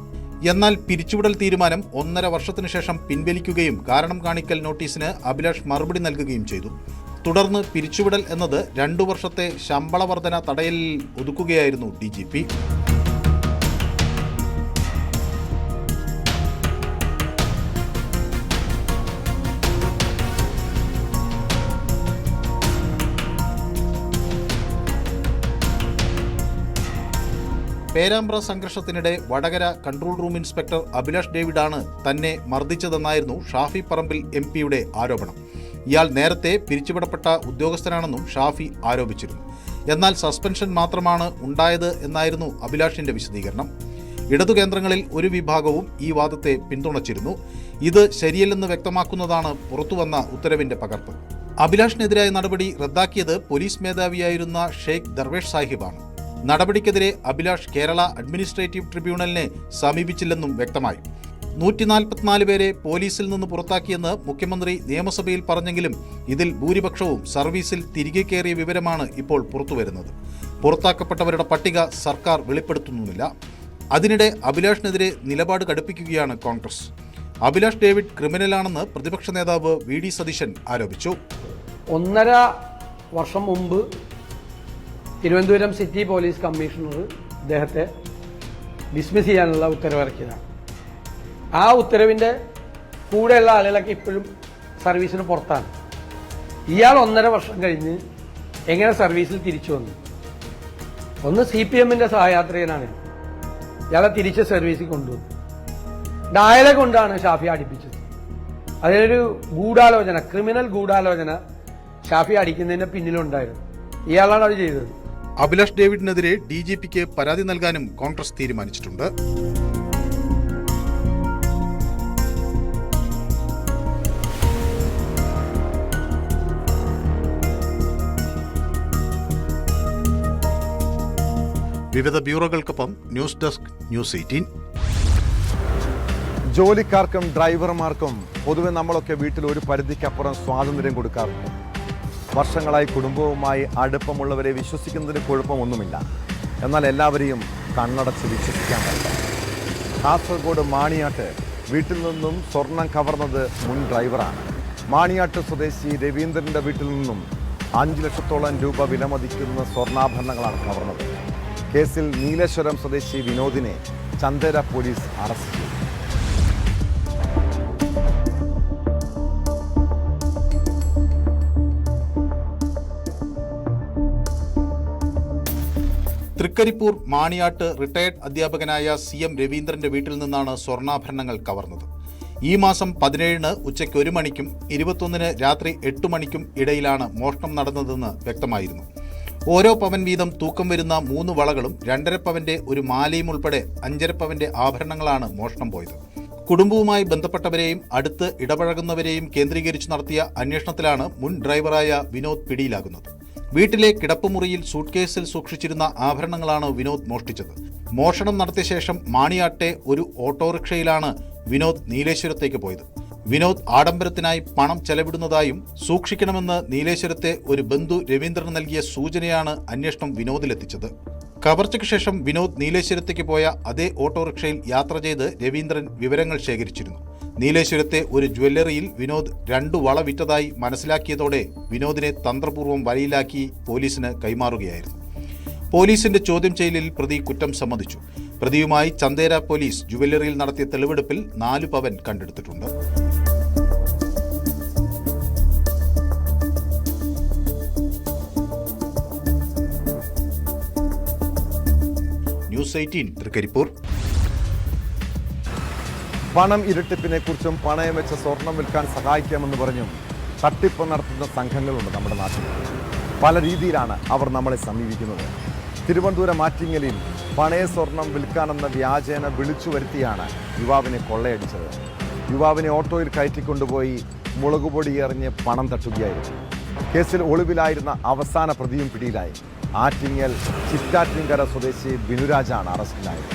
എന്നാൽ പിരിച്ചുവിടൽ തീരുമാനം 1.5 വർഷത്തിനു ശേഷം പിൻവലിക്കുകയും കാരണം കാണിക്കൽ നോട്ടീസിന് അഭിലാഷ് മറുപടി നൽകുകയും ചെയ്തു. തുടർന്ന് പിരിച്ചുവിടൽ എന്നത് 2 വർഷത്തെ ശമ്പള വർധന തടയലിൽ ഒതുക്കുകയായിരുന്നു DGP. പേരാമ്പ്ര സംഘർഷത്തിനിടെ Vadakara control room inspector Abhilash ഡേവിഡാണ് തന്നെ മർദ്ദിച്ചതെന്നായിരുന്നു ഷാഫി പറമ്പിൽ MP ആരോപണം. ഇയാൾ നേരത്തെ പിരിച്ചുവിടപ്പെട്ട ഉദ്യോഗസ്ഥനാണെന്നും ഷാഫി ആരോപിച്ചിരുന്നു. എന്നാൽ സസ്പെൻഷൻ മാത്രമാണ് ഉണ്ടായത് എന്നായിരുന്നു അഭിലാഷിന്റെ വിശദീകരണം. ഇടതു കേന്ദ്രങ്ങളിൽ ഒരു വിഭാഗവും ഈ വാദത്തെ പിന്തുണച്ചിരുന്നു. ഇത് ശരിയല്ലെന്ന് വ്യക്തമാക്കുന്നതാണ് പുറത്തുവന്ന ഉത്തരവിന്റെ പകർപ്പ്. അഭിലാഷിനെതിരായ നടപടി റദ്ദാക്കിയത് പോലീസ് മേധാവിയായിരുന്ന ഷെയ്ഖ് ദർവേഷ് സാഹിബാണ്. നടപടിക്കെതിരെ അഭിലാഷ് കേരള അഡ്മിനിസ്ട്രേറ്റീവ് ട്രിബ്യൂണലിനെ സമീപിച്ചില്ലെന്നും വ്യക്തമായി. 144 പേരെ പോലീസിൽ നിന്ന് പുറത്താക്കിയെന്ന് മുഖ്യമന്ത്രി നിയമസഭയിൽ പറഞ്ഞെങ്കിലും ഇതിൽ ഭൂരിപക്ഷവും സർവീസിൽ തിരികെ കയറിയ വിവരമാണ് ഇപ്പോൾ പുറത്തുവരുന്നത്. പുറത്താക്കപ്പെട്ടവരുടെ പട്ടിക സർക്കാർ വെളിപ്പെടുത്തുന്നുമില്ല. അതിനിടെ അഭിലാഷിനെതിരെ നിലപാട് കടുപ്പിക്കുകയാണ് കോൺഗ്രസ്. അഭിലാഷ് ഡേവിഡ് ക്രിമിനലാണെന്ന് പ്രതിപക്ഷ നേതാവ് VD സതീശൻ ആരോപിച്ചു.
1.5 വർഷം മുമ്പ് തിരുവനന്തപുരം സിറ്റി പോലീസ് കമ്മീഷണർ അദ്ദേഹത്തെ ഡിസ്മിസ് ചെയ്യാനുള്ള ഉത്തരവിറക്കിയതാണ്. ആ ഉത്തരവിൻ്റെ കൂടെയുള്ള ആളുകളൊക്കെ ഇപ്പോഴും സർവീസിന് പുറത്താണ്. ഇയാൾ 1.5 വർഷം കഴിഞ്ഞ് എങ്ങനെ സർവീസിൽ തിരിച്ചു വന്നു? ഒന്ന് CPMന്റെ സഹയാത്രികനാണ്. ഇയാളെ തിരിച്ച് സർവീസിൽ കൊണ്ടുവന്നു. അയാളെ കൊണ്ടാണ് ഷാഫി അടിപ്പിച്ചത്. അതിനൊരു ഗൂഢാലോചന, ക്രിമിനൽ ഗൂഢാലോചന ഷാഫി അടിക്കുന്നതിന് പിന്നിലുണ്ടായിരുന്നു. ഇയാളാണ് അത് ചെയ്തത്.
അഭിലാഷ് ഡേവിഡിനെതിരെ DGPക്ക് പരാതി നൽകാനും കോൺഗ്രസ് തീരുമാനിച്ചിട്ടുണ്ട്. വിവിധ ബ്യൂറോകൾക്കൊപ്പം ന്യൂസ് ഡെസ്ക് ന്യൂസ് 18.
ജോലിക്കാർക്കും ഡ്രൈവർമാർക്കും പൊതുവെ നമ്മളൊക്കെ വീട്ടിൽ ഒരു പരിധിക്കപ്പുറം സ്വാതന്ത്ര്യം കൊടുക്കാറുണ്ട്. വർഷങ്ങളായി കുടുംബവുമായി അടുപ്പമുള്ളവരെ വിശ്വസിക്കുന്നതിന് കുഴപ്പമൊന്നുമില്ല. എന്നാൽ എല്ലാവരെയും കണ്ണടച്ച് വിശ്വസിക്കാൻ കഴിയില്ല. കാസർഗോഡ് മാണിയാട്ട് വീട്ടിൽ നിന്നും സ്വർണം കവർന്നത് മുൻ ഡ്രൈവറാണ്. മാണിയാട്ട് സ്വദേശി രവീന്ദ്രൻ്റെ വീട്ടിൽ നിന്നും 5 ലക്ഷത്തോളം രൂപ വിലമതിക്കുന്ന സ്വർണ്ണാഭരണങ്ങളാണ് കവർന്നത്. കേസിൽ നീലേശ്വരം സ്വദേശി വിനോദിനെ ചന്ദേര പോലീസ് അറസ്റ്റ് ചെയ്തു.
തൃക്കരിപ്പൂർ മാണിയാട്ട് റിട്ടയർഡ് അധ്യാപകനായ CM രവീന്ദ്രന്റെ വീട്ടിൽ നിന്നാണ് സ്വർണ്ണാഭരണങ്ങൾ കവർന്നത്. ഈ മാസം 17-ന് ഉച്ചയ്ക്ക് 1 മണിക്കും 21-ന് രാത്രി 8 മണിക്കും ഇടയിലാണ് മോഷണം നടന്നതെന്ന് വ്യക്തമായിരുന്നു. ഓരോ പവൻ വീതം തൂക്കം വരുന്ന 3 വളകളും 2.5 പവന്റെ ഒരു മാലയും ഉൾപ്പെടെ 5.5 പവന്റെ ആഭരണങ്ങളാണ് മോഷണം പോയത്. കുടുംബവുമായി ബന്ധപ്പെട്ടവരെയും അടുത്ത് ഇടപഴകുന്നവരെയും കേന്ദ്രീകരിച്ച് നടത്തിയ അന്വേഷണത്തിലാണ് മുൻ ഡ്രൈവറായ വിനോദ് പിടിയിലാകുന്നത്. വീട്ടിലെ കിടപ്പുമുറിയിൽ സൂട്ട്കേസിൽ സൂക്ഷിച്ചിരുന്ന ആഭരണങ്ങളാണ് വിനോദ് മോഷ്ടിച്ചത്. മോഷണം നടത്തിയ ശേഷം മാണിയാട്ടെ ഒരു ഓട്ടോറിക്ഷയിലാണ് വിനോദ് നീലേശ്വരത്തേക്ക് പോയത്. വിനോദ് ആഡംബരത്തിനായി പണം ചെലവിടുന്നതായും സൂക്ഷിക്കണമെന്ന് നീലേശ്വരത്തെ ഒരു ബന്ധു രവീന്ദ്രൻ നൽകിയ സൂചനയാണ് അന്വേഷണം വിനോദിലെത്തിച്ചത്. കവർച്ചയ്ക്ക് ശേഷം വിനോദ് നീലേശ്വരത്തേക്ക് പോയ അതേ ഓട്ടോറിക്ഷയിൽ യാത്ര ചെയ്ത് രവീന്ദ്രൻ വിവരങ്ങൾ ശേഖരിച്ചിരുന്നു. നീലേശ്വരത്തെ ഒരു ജ്വല്ലറിയിൽ വിനോദ് 2 വള വിറ്റതായി മനസ്സിലാക്കിയതോടെ വിനോദിനെ തന്ത്രപൂർവ്വം വലയിലാക്കി പോലീസിന് കൈമാറുകയായിരുന്നു. പോലീസിന്റെ ചോദ്യം ചെയ്യലിൽ പ്രതി കുറ്റം സമ്മതിച്ചു. പ്രതിയുമായി ചന്ദേര പോലീസ് ജ്വല്ലറിയിൽ നടത്തിയ തെളിവെടുപ്പിൽ 4 പവൻ കണ്ടെടുത്തിട്ടുണ്ട്. ന്യൂസ് 18 തൃക്കരിപ്പൂർ.
പണം ഇരട്ടിപ്പിനെ കുറിച്ചും പണയം വെച്ച സ്വർണം വിൽക്കാൻ സഹായിക്കാമെന്ന് പറഞ്ഞും തട്ടിപ്പ് നടത്തുന്ന സംഘങ്ങളുണ്ട് നമ്മുടെ നാട്ടിൽ. പല രീതിയിലാണ് അവർ നമ്മളെ സമീപിക്കുന്നത്. തിരുവനന്തപുരം ആറ്റിങ്ങലിൽ പണയ സ്വർണം വിൽക്കാനെന്ന വ്യാജേന വിളിച്ചു വരുത്തിയാണ് യുവാവിനെ കൊള്ളയടിച്ചത്. യുവാവിനെ ഓട്ടോയിൽ കയറ്റിക്കൊണ്ടുപോയി മുളകുപൊടി എറിഞ്ഞ് പണം തട്ടുകയായിരുന്നു. കേസിൽ ഒളിവിലായിരുന്ന അവസാന പ്രതിയും പിടിയിലായി. ആറ്റിങ്ങൽ ചിറ്റാറ്റിൻകര സ്വദേശി ബിനുരാജാണ് അറസ്റ്റിലായത്.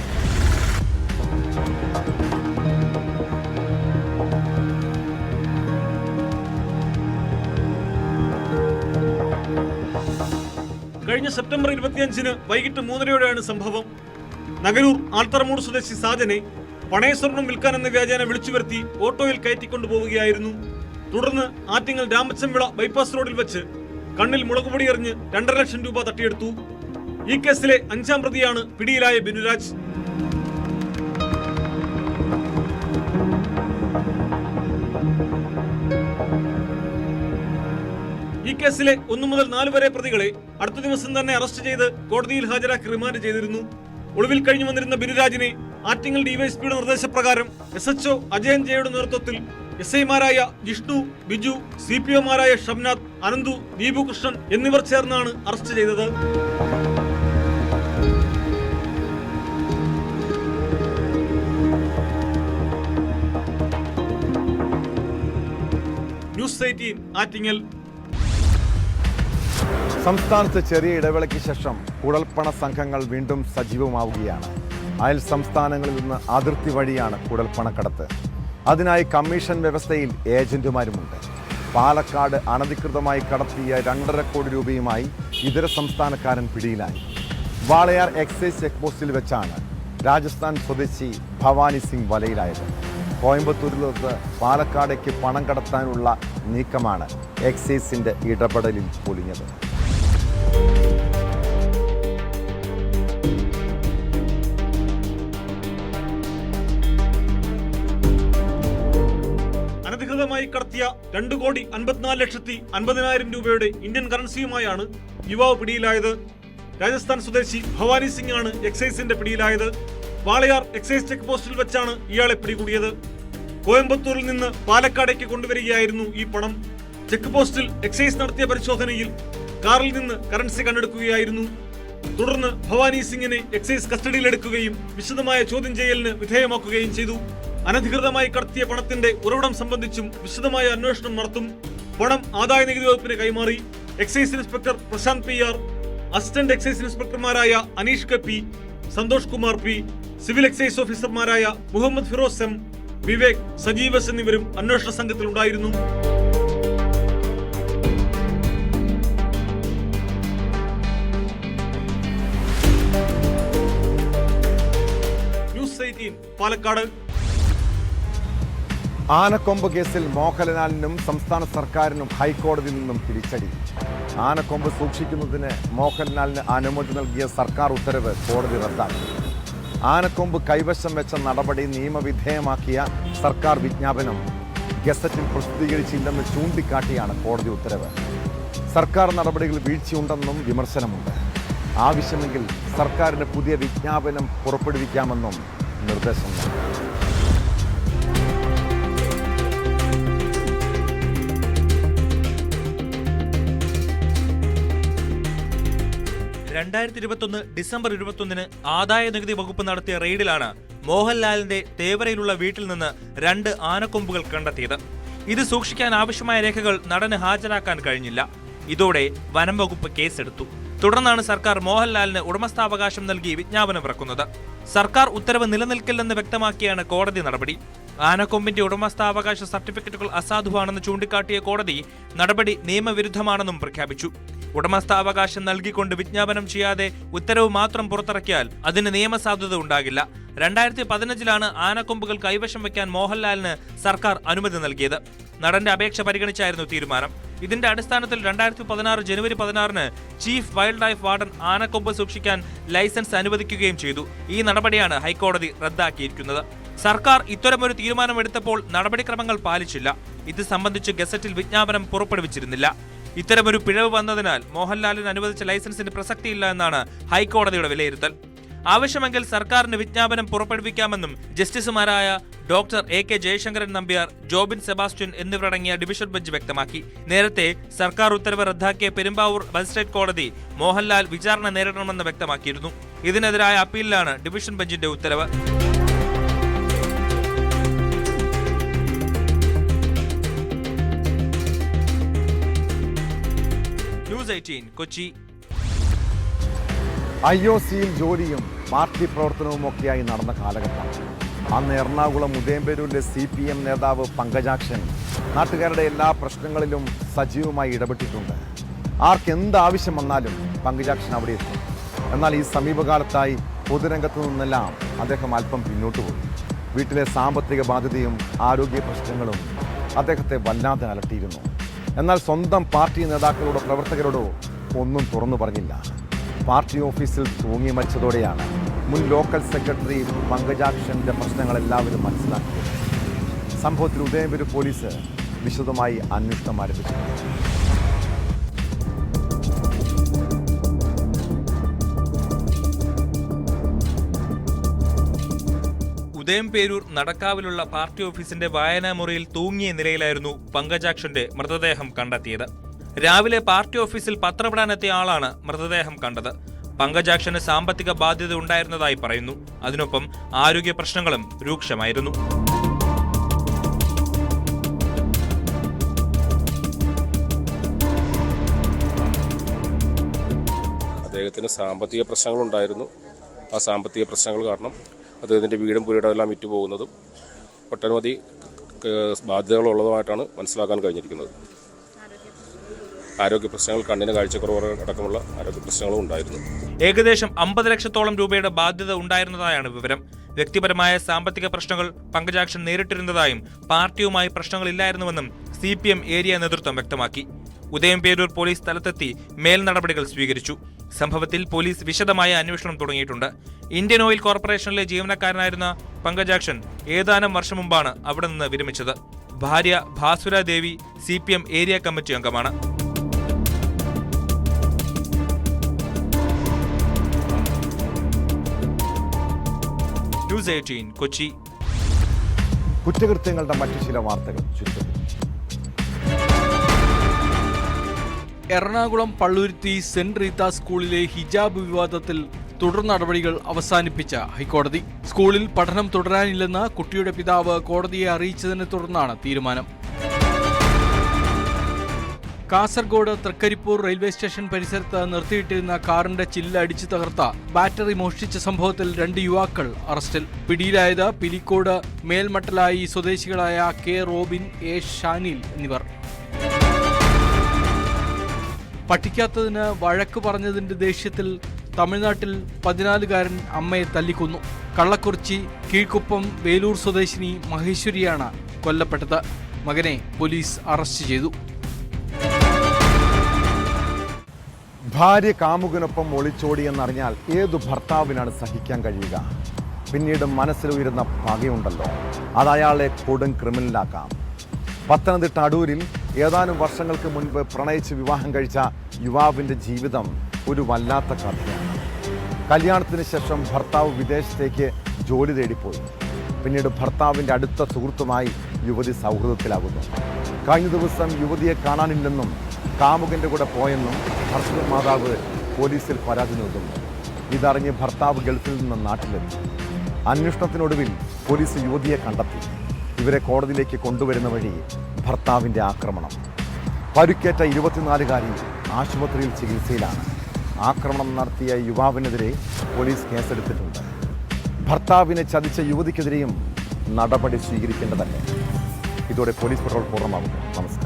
കഴിഞ്ഞ സെപ്റ്റംബർ 25-ന് വൈകിട്ട് 3:30-യോടെയാണ് സംഭവം. നഗരൂർ ആൽത്തറമൂട് സ്വദേശി സാജനെ പണയസ്വർണം വിൽക്കാനെന്ന വ്യാജേന വിളിച്ചു വരുത്തി ഓട്ടോയിൽ കയറ്റിക്കൊണ്ടുപോവുകയായിരുന്നു. തുടർന്ന് ആറ്റിങ്ങൽ രാമച്ചംവിള ബൈപ്പാസ് റോഡിൽ വെച്ച് കണ്ണിൽ മുളകുപൊടി എറിഞ്ഞ് 2.5 ലക്ഷം രൂപ തട്ടിയെടുത്തു. ഈ കേസിലെ 5-ാം പ്രതിയാണ് പിടിയിലായ ബിനുരാജ്. ഈ കേസിലെ 1 മുതൽ 4 വരെ പ്രതികളെ അടുത്ത ദിവസം തന്നെ അറസ്റ്റ് ചെയ്ത് കോടതിയിൽ ഹാജരാക്കി റിമാൻഡ് ചെയ്തിരുന്നു. ഒളിവിൽ കഴിഞ്ഞു വന്നിരുന്ന ബിനുരാജിനെ ആറ്റിങ്ങൽ ഡിവൈഎസ്പിയുടെ നിർദ്ദേശപ്രകാരം SHO അജയൻ ജയയുടെ നേതൃത്വത്തിൽ SI-മാരായ ജിഷ്ണു, ബിജു, CPO-മാരായ ഷംനാഥ്, അനന്തു, ദീപു കൃഷ്ണൻ എന്നിവർ ചേർന്നാണ് അറസ്റ്റ് ചെയ്തത്. ന്യൂസ് 18 ആറ്റിങ്ങൽ.
സംസ്ഥാനത്ത് ചെറിയ ഇടവേളയ്ക്ക് ശേഷം കുഴൽപ്പണ സംഘങ്ങൾ വീണ്ടും സജീവമാവുകയാണ്. അയൽ സംസ്ഥാനങ്ങളിൽ നിന്ന് അതിർത്തി വഴിയാണ് കുഴൽപ്പണക്കടത്ത്. അതിനായി കമ്മീഷൻ വ്യവസ്ഥയിൽ ഏജന്റുമാരുമുണ്ട്. പാലക്കാട് അനധികൃതമായി കടത്തിയ 2.5 കോടി രൂപയുമായി ഇതര സംസ്ഥാനക്കാരൻ പിടിയിലായി. വാളയാർ എക്സൈസ് ചെക്ക് പോസ്റ്റിൽ വെച്ചാണ് രാജസ്ഥാൻ സ്വദേശി ഭവാനി സിംഗ് വലയിലായത്. കോയമ്പത്തൂരിൽ നിന്ന് പാലക്കാടേക്ക് പണം കടത്താനുള്ള നീക്കമാണ് എക്സൈസിന്റെ ഇടപെടലിൽ പൊളിഞ്ഞത്.
അനധികൃതമായി കടത്തിയ 2,54,50,000 രൂപയുടെ ഇന്ത്യൻ കറൻസിയുമായാണ് യുവാവ് പിടിയിലായത്. രാജസ്ഥാൻ സ്വദേശി ഭവാനി സിംഗ് ആണ് എക്സൈസിന്റെ പിടിയിലായത്. വാളയാർ എക്സൈസ് ചെക്ക് പോസ്റ്റിൽ വെച്ചാണ് ഇയാളെ പിടികൂടിയത്. കോയമ്പത്തൂരിൽ നിന്ന് പാലക്കാടേക്ക് കൊണ്ടുവരികയായിരുന്നു ഈ പണം. ചെക്ക് പോസ്റ്റിൽ എക്സൈസ് നടത്തിയ പരിശോധനയിൽ കാറിൽ നിന്ന് കറൻസി കണ്ടെടുക്കുകയായിരുന്നു. തുടർന്ന് ഭവാനി സിംഗിനെ എക്സൈസ് കസ്റ്റഡിയിലെടുക്കുകയും വിശദമായ ചോദ്യം ചെയ്യലിന് വിധേയമാക്കുകയും ചെയ്തു. അനധികൃതമായി കടത്തിയ പണത്തിന്റെ ഉറവിടം സംബന്ധിച്ചും വിശദമായ അന്വേഷണം നടത്തും. പണം ആദായ നികുതി വകുപ്പിന് കൈമാറി. Excise inspector Prashanth PR, assistant excise ഇൻസ്പെക്ടർമാരായ Aneesh KP, Santhosh Kumar P, civil excise ഓഫീസർമാരായ മുഹമ്മദ് ഫിറോസ് M, വിവേക്, സജീവസ് എന്നിവരും അന്വേഷണ സംഘത്തിലുണ്ടായിരുന്നു. ന്യൂസ് 18 പാലക്കാട്.
ആനക്കൊമ്പ് കേസിൽ മോഹൻലാലിനും സംസ്ഥാന സർക്കാരിനും ഹൈക്കോടതിയിൽ നിന്നും തിരിച്ചടി. ആനക്കൊമ്പ് സൂക്ഷിക്കുന്നതിന് മോഹൻലാലിന് അനുമതി നൽകിയ സർക്കാർ ഉത്തരവ് കോടതി റദ്ദാക്കി. ആനക്കൊമ്പ് കൈവശം വെച്ച നടപടി നിയമവിധേയമാക്കിയ സർക്കാർ വിജ്ഞാപനം ഗസറ്റിൽ പ്രസിദ്ധീകരിച്ചില്ലെന്ന് ചൂണ്ടിക്കാട്ടിയാണ് കോടതി ഉത്തരവ്. സർക്കാർ നടപടികൾ വീഴ്ചയുണ്ടെന്നും വിമർശനമുണ്ട്. ആവശ്യമെങ്കിൽ സർക്കാരിന് പുതിയ വിജ്ഞാപനം പുറപ്പെടുവിക്കാമെന്നും നിർദ്ദേശം നൽകി.
ഡിസംബർ 21 ആദായ നികുതി വകുപ്പ് നടത്തിയ റെയ്ഡിലാണ് മോഹൻലാലിന്റെ തേവരയിലുള്ള വീട്ടിൽ നിന്ന് 2 ആനക്കൊമ്പുകൾ കണ്ടെത്തിയത്. ഇത് സൂക്ഷിക്കാൻ ആവശ്യമായ രേഖകൾ നടന് ഹാജരാക്കാൻ കഴിഞ്ഞില്ല. ഇതോടെ വനം വകുപ്പ് കേസെടുത്തു. തുടർന്നാണ് സർക്കാർ മോഹൻലാലിന് ഉടമസ്ഥാവകാശം നൽകി വിജ്ഞാപനം ഇറക്കുന്നത്. സർക്കാർ ഉത്തരവ് നിലനിൽക്കില്ലെന്ന് വ്യക്തമാക്കിയാണ് കോടതി നടപടി. ആനക്കൊമ്പിന്റെ ഉടമസ്ഥാവകാശ സർട്ടിഫിക്കറ്റുകൾ അസാധുവാണെന്ന് ചൂണ്ടിക്കാട്ടിയ കോടതി നടപടി നിയമവിരുദ്ധമാണെന്നും പ്രഖ്യാപിച്ചു. ഉടമസ്ഥാവകാശം നൽകിക്കൊണ്ട് വിജ്ഞാപനം ചെയ്യാതെ ഉത്തരവ് മാത്രം പുറത്തിറക്കിയാൽ അതിന് നിയമസാധുത ഉണ്ടാകില്ല. 2015 ആനക്കൊമ്പുകൾ കൈവശം വയ്ക്കാൻ മോഹൻലാലിന് സർക്കാർ അനുമതി നൽകിയത്. നടന്റെ അപേക്ഷ പരിഗണിച്ചായിരുന്നു തീരുമാനം. ഇതിന്റെ അടിസ്ഥാനത്തിൽ 2016 ജനുവരി 16 ചീഫ് വൈൽഡ് ലൈഫ് വാർഡൻ ആനക്കൊമ്പ് സൂക്ഷിക്കാൻ ലൈസൻസ് അനുവദിക്കുകയും ചെയ്തു. ഈ നടപടിയാണ് ഹൈക്കോടതി റദ്ദാക്കിയിരിക്കുന്നത്. സർക്കാർ ഇത്തരമൊരു തീരുമാനമെടുത്തപ്പോൾ നടപടിക്രമങ്ങൾ പാലിച്ചില്ല. ഇത് സംബന്ധിച്ച് ഗസറ്റിൽ വിജ്ഞാപനം പുറപ്പെടുവിച്ചിരുന്നില്ല. ഇത്തരമൊരു പിഴവ് വന്നതിനാൽ മോഹൻലാലിന് അനുവദിച്ച ലൈസൻസിന് പ്രസക്തിയില്ല എന്നാണ് ഹൈക്കോടതിയുടെ വിലയിരുത്തൽ. ആവശ്യമെങ്കിൽ സർക്കാരിന് വിജ്ഞാപനം പുറപ്പെടുവിക്കാമെന്നും ജസ്റ്റിസുമാരായ doctor AK Jayasankaran Nambiar, Jobin Sebastian എന്നിവരടങ്ങിയ ഡിവിഷൻ ബെഞ്ച് വ്യക്തമാക്കി. നേരത്തെ സർക്കാർ ഉത്തരവ് റദ്ദാക്കിയ പെരുമ്പാവൂർ മജിസ്ട്രേറ്റ് കോടതി മോഹൻലാൽ വിചാരണ നേരിടണമെന്ന് വ്യക്തമാക്കിയിരുന്നു. ഇതിനെതിരായ അപ്പീലിലാണ് ഡിവിഷൻ ബെഞ്ചിന്റെ ഉത്തരവ്. ന്യൂസ് 18 കൊച്ചി.
IOCയിൽ ജോലിയും പാർട്ടി പ്രവർത്തനവുമൊക്കെയായി നടന്ന കാലഘട്ടം. അന്ന് എറണാകുളം ഉദയംപേരൂരിലെ CPM നേതാവ് പങ്കജാക്ഷൻ നാട്ടുകാരുടെ എല്ലാ പ്രശ്നങ്ങളിലും സജീവമായി ഇടപെട്ടിട്ടുണ്ട്. ആർക്കെന്താവശ്യം വന്നാലും പങ്കജാക്ഷൻ അവിടെ എത്തും. എന്നാൽ ഈ സമീപകാലത്തായി പൊതുരംഗത്തു നിന്നെല്ലാം അദ്ദേഹം അല്പം പിന്നോട്ട് പോയി. വീട്ടിലെ സാമ്പത്തിക ബാധ്യതയും ആരോഗ്യ പ്രശ്നങ്ങളും അദ്ദേഹത്തെ വല്ലാതെ അലട്ടിയിരുന്നു. എന്നാൽ സ്വന്തം പാർട്ടി നേതാക്കളോടോ പ്രവർത്തകരോടോ ഒന്നും തുറന്നു പറഞ്ഞില്ല. പാർട്ടി ഓഫീസിൽ തൂങ്ങി മരിച്ചതോടെയാണ് മുൻ ലോക്കൽ സെക്രട്ടറി പങ്കജാക്ഷന്റെ പ്രശ്നങ്ങൾ എല്ലാവരും മനസ്സിലാക്കിയത്. സംഭവത്തിൽ ഉദയംപേരൂർ പോലീസ് വിശദമായി അന്വേഷണം ആരംഭിച്ചു.
ഉദയംപേരൂർ നടക്കാവിലുള്ള പാർട്ടി ഓഫീസിന്റെ വായനാമുറിയിൽ തൂങ്ങിയ നിലയിലായിരുന്നു പങ്കജാക്ഷന്റെ മൃതദേഹം കണ്ടെത്തിയത്. രാവിലെ പാർട്ടി ഓഫീസിൽ പത്രമിടാനെത്തിയ ആളാണ് മൃതദേഹം കണ്ടത്. പങ്കജാക്ഷന് സാമ്പത്തിക ബാധ്യത ഉണ്ടായിരുന്നതായി പറയുന്നു. അതിനൊപ്പം ആരോഗ്യ പ്രശ്നങ്ങളും രൂക്ഷമായിരുന്നു.
അദ്ദേഹത്തിന് സാമ്പത്തിക പ്രശ്നങ്ങളുണ്ടായിരുന്നു. ആ സാമ്പത്തിക പ്രശ്നങ്ങൾ കാരണം അദ്ദേഹത്തിൻ്റെ വീടും പുരയിടമെല്ലാം വിറ്റുപോകുന്നതും ഒട്ടനവധി ബാധ്യതകളുള്ളതുമായിട്ടാണ് മനസ്സിലാക്കാൻ കഴിഞ്ഞിരിക്കുന്നത്. ആരോഗ്യ പ്രശ്നങ്ങൾ, കണ്ണിന് കാഴ്ചക്കുറവ് അടക്കമുള്ള ആരോഗ്യ പ്രശ്നങ്ങളും ഉണ്ടായിരുന്നു.
ഏകദേശം 50 ലക്ഷത്തോളം രൂപയുടെ ബാധ്യത ഉണ്ടായിരുന്നതായാണ് വിവരം. വ്യക്തിപരമായ സാമ്പത്തിക പ്രശ്നങ്ങൾ പങ്കജാക്ഷൻ നേരിട്ടിരുന്നതായും പാർട്ടിയുമായി പ്രശ്നങ്ങളില്ലായിരുന്നുവെന്നും CPM ഏരിയ നേതൃത്വം വ്യക്തമാക്കി. ഉദയംപേരൂർ പോലീസ് സ്ഥലത്തെത്തി മേൽ നടപടികൾ സ്വീകരിച്ചു. സംഭവത്തിൽ പോലീസ് വിശദമായ അന്വേഷണം തുടങ്ങിയിട്ടുണ്ട്. ഇന്ത്യൻ ഓയിൽ കോർപ്പറേഷനിലെ ജീവനക്കാരനായിരുന്ന പങ്കജാക്ഷൻ ഏതാനും വർഷം മുമ്പാണ് അവിടെ നിന്ന് വിരമിച്ചത്. ഭാര്യ ഭാസുര ദേവി CPM ഏരിയ കമ്മിറ്റി അംഗമാണ്. ന്യൂസ് 18 കൊച്ചി.
കുറ്റകൃത്യങ്ങളുടെ മറ്റു ചില വാർത്തകൾ ചുരുക്കത്തിൽ.
എറണാകുളം പള്ളുരുത്തി സെന്റ് റീത്ത സ്കൂളിലെ ഹിജാബ് വിവാദത്തിൽ തുടർ നടപടികൾ അവസാനിപ്പിച്ച ഹൈക്കോടതി. സ്കൂളിൽ പഠനം തുടരാനില്ലെന്ന് കുട്ടിയുടെ പിതാവ് കോടതിയെ അറിയിച്ചതിനെ തുടർന്നാണ് തീരുമാനം. കാസർഗോഡ് തൃക്കരിപ്പൂർ റെയിൽവേ സ്റ്റേഷൻ പരിസരത്ത് നിർത്തിയിട്ടിരുന്ന കാറിന്റെ ചില്ല് അടിച്ചു തകർത്ത ബാറ്ററി മോഷ്ടിച്ച സംഭവത്തിൽ 2 യുവാക്കൾ അറസ്റ്റിൽ. പിടിയിലായത് പിലിക്കോട് മേൽമട്ടലായി സ്വദേശികളായ K റോബിൻ, A ഷാനിൽ എന്നിവർ. പഠിക്കാത്തതിന് വഴക്ക് പറഞ്ഞതിന്റെ ദേഷ്യത്തിൽ തമിഴ്നാട്ടിൽ 14-കാരൻ അമ്മയെ തല്ലിക്കൊന്നു. കള്ളക്കുറിച്ചി കീഴ്ക്കുപ്പം വേലൂർ സ്വദേശിനി മഹേശ്വരിയാണ് കൊല്ലപ്പെട്ടത്. മകനെ പോലീസ് അറസ്റ്റ് ചെയ്തു.
ഭാര്യ കാമുകനൊപ്പം ഒളിച്ചോടിയെന്നറിഞ്ഞാൽ ഏതു ഭർത്താവിനാണ് സഹിക്കാൻ കഴിയുക? പിന്നീട് മനസ്സിൽ ഉയരുന്ന പകയുണ്ടല്ലോ, അത് അയാളെ കൊടും ക്രിമിനലാക്കാം. പത്തനംതിട്ട അടൂരിൽ ഏതാനും വർഷങ്ങൾക്ക് മുൻപ് പ്രണയിച്ച് വിവാഹം കഴിച്ച യുവാവിൻ്റെ ജീവിതം ഒരു വല്ലാത്ത കഥയാണ്. കല്യാണത്തിന് ശേഷം ഭർത്താവ് വിദേശത്തേക്ക് ജോലി തേടിപ്പോയി. പിന്നീട് ഭർത്താവിൻ്റെ അടുത്ത സുഹൃത്തുമായി യുവതി സൗഹൃദത്തിലാകുന്നു. കഴിഞ്ഞ ദിവസം യുവതിയെ കാണാനില്ലെന്നും കാമുകൻ്റെ കൂടെ പോയെന്നും ഭർത്തൃമാതാവ് പോലീസിൽ പരാതി നൽകുന്നു. ഇതറിഞ്ഞ് ഭർത്താവ് ഗൾഫിൽ നിന്ന് നാട്ടിലെത്തി. അന്വേഷണത്തിനൊടുവിൽ പോലീസ് യുവതിയെ കണ്ടെത്തി. ഇവരെ കോടതിയിലേക്ക് കൊണ്ടുവരുന്ന വഴി ഭർത്താവിൻ്റെ ആക്രമണം. പരുക്കേറ്റ 24-കാരി ആശുപത്രിയിൽ ചികിത്സയിലാണ്. ആക്രമണം നടത്തിയ യുവാവിനെതിരെ പോലീസ് കേസെടുത്തിട്ടുണ്ട്. ഭർത്താവിനെ ചതിച്ച യുവതിക്കെതിരെയും നടപടി സ്വീകരിക്കേണ്ടതല്ലേ. ഇതോടെ പോലീസ് പട്രോൾ പൂർണ്ണമാകും. നമസ്കാരം.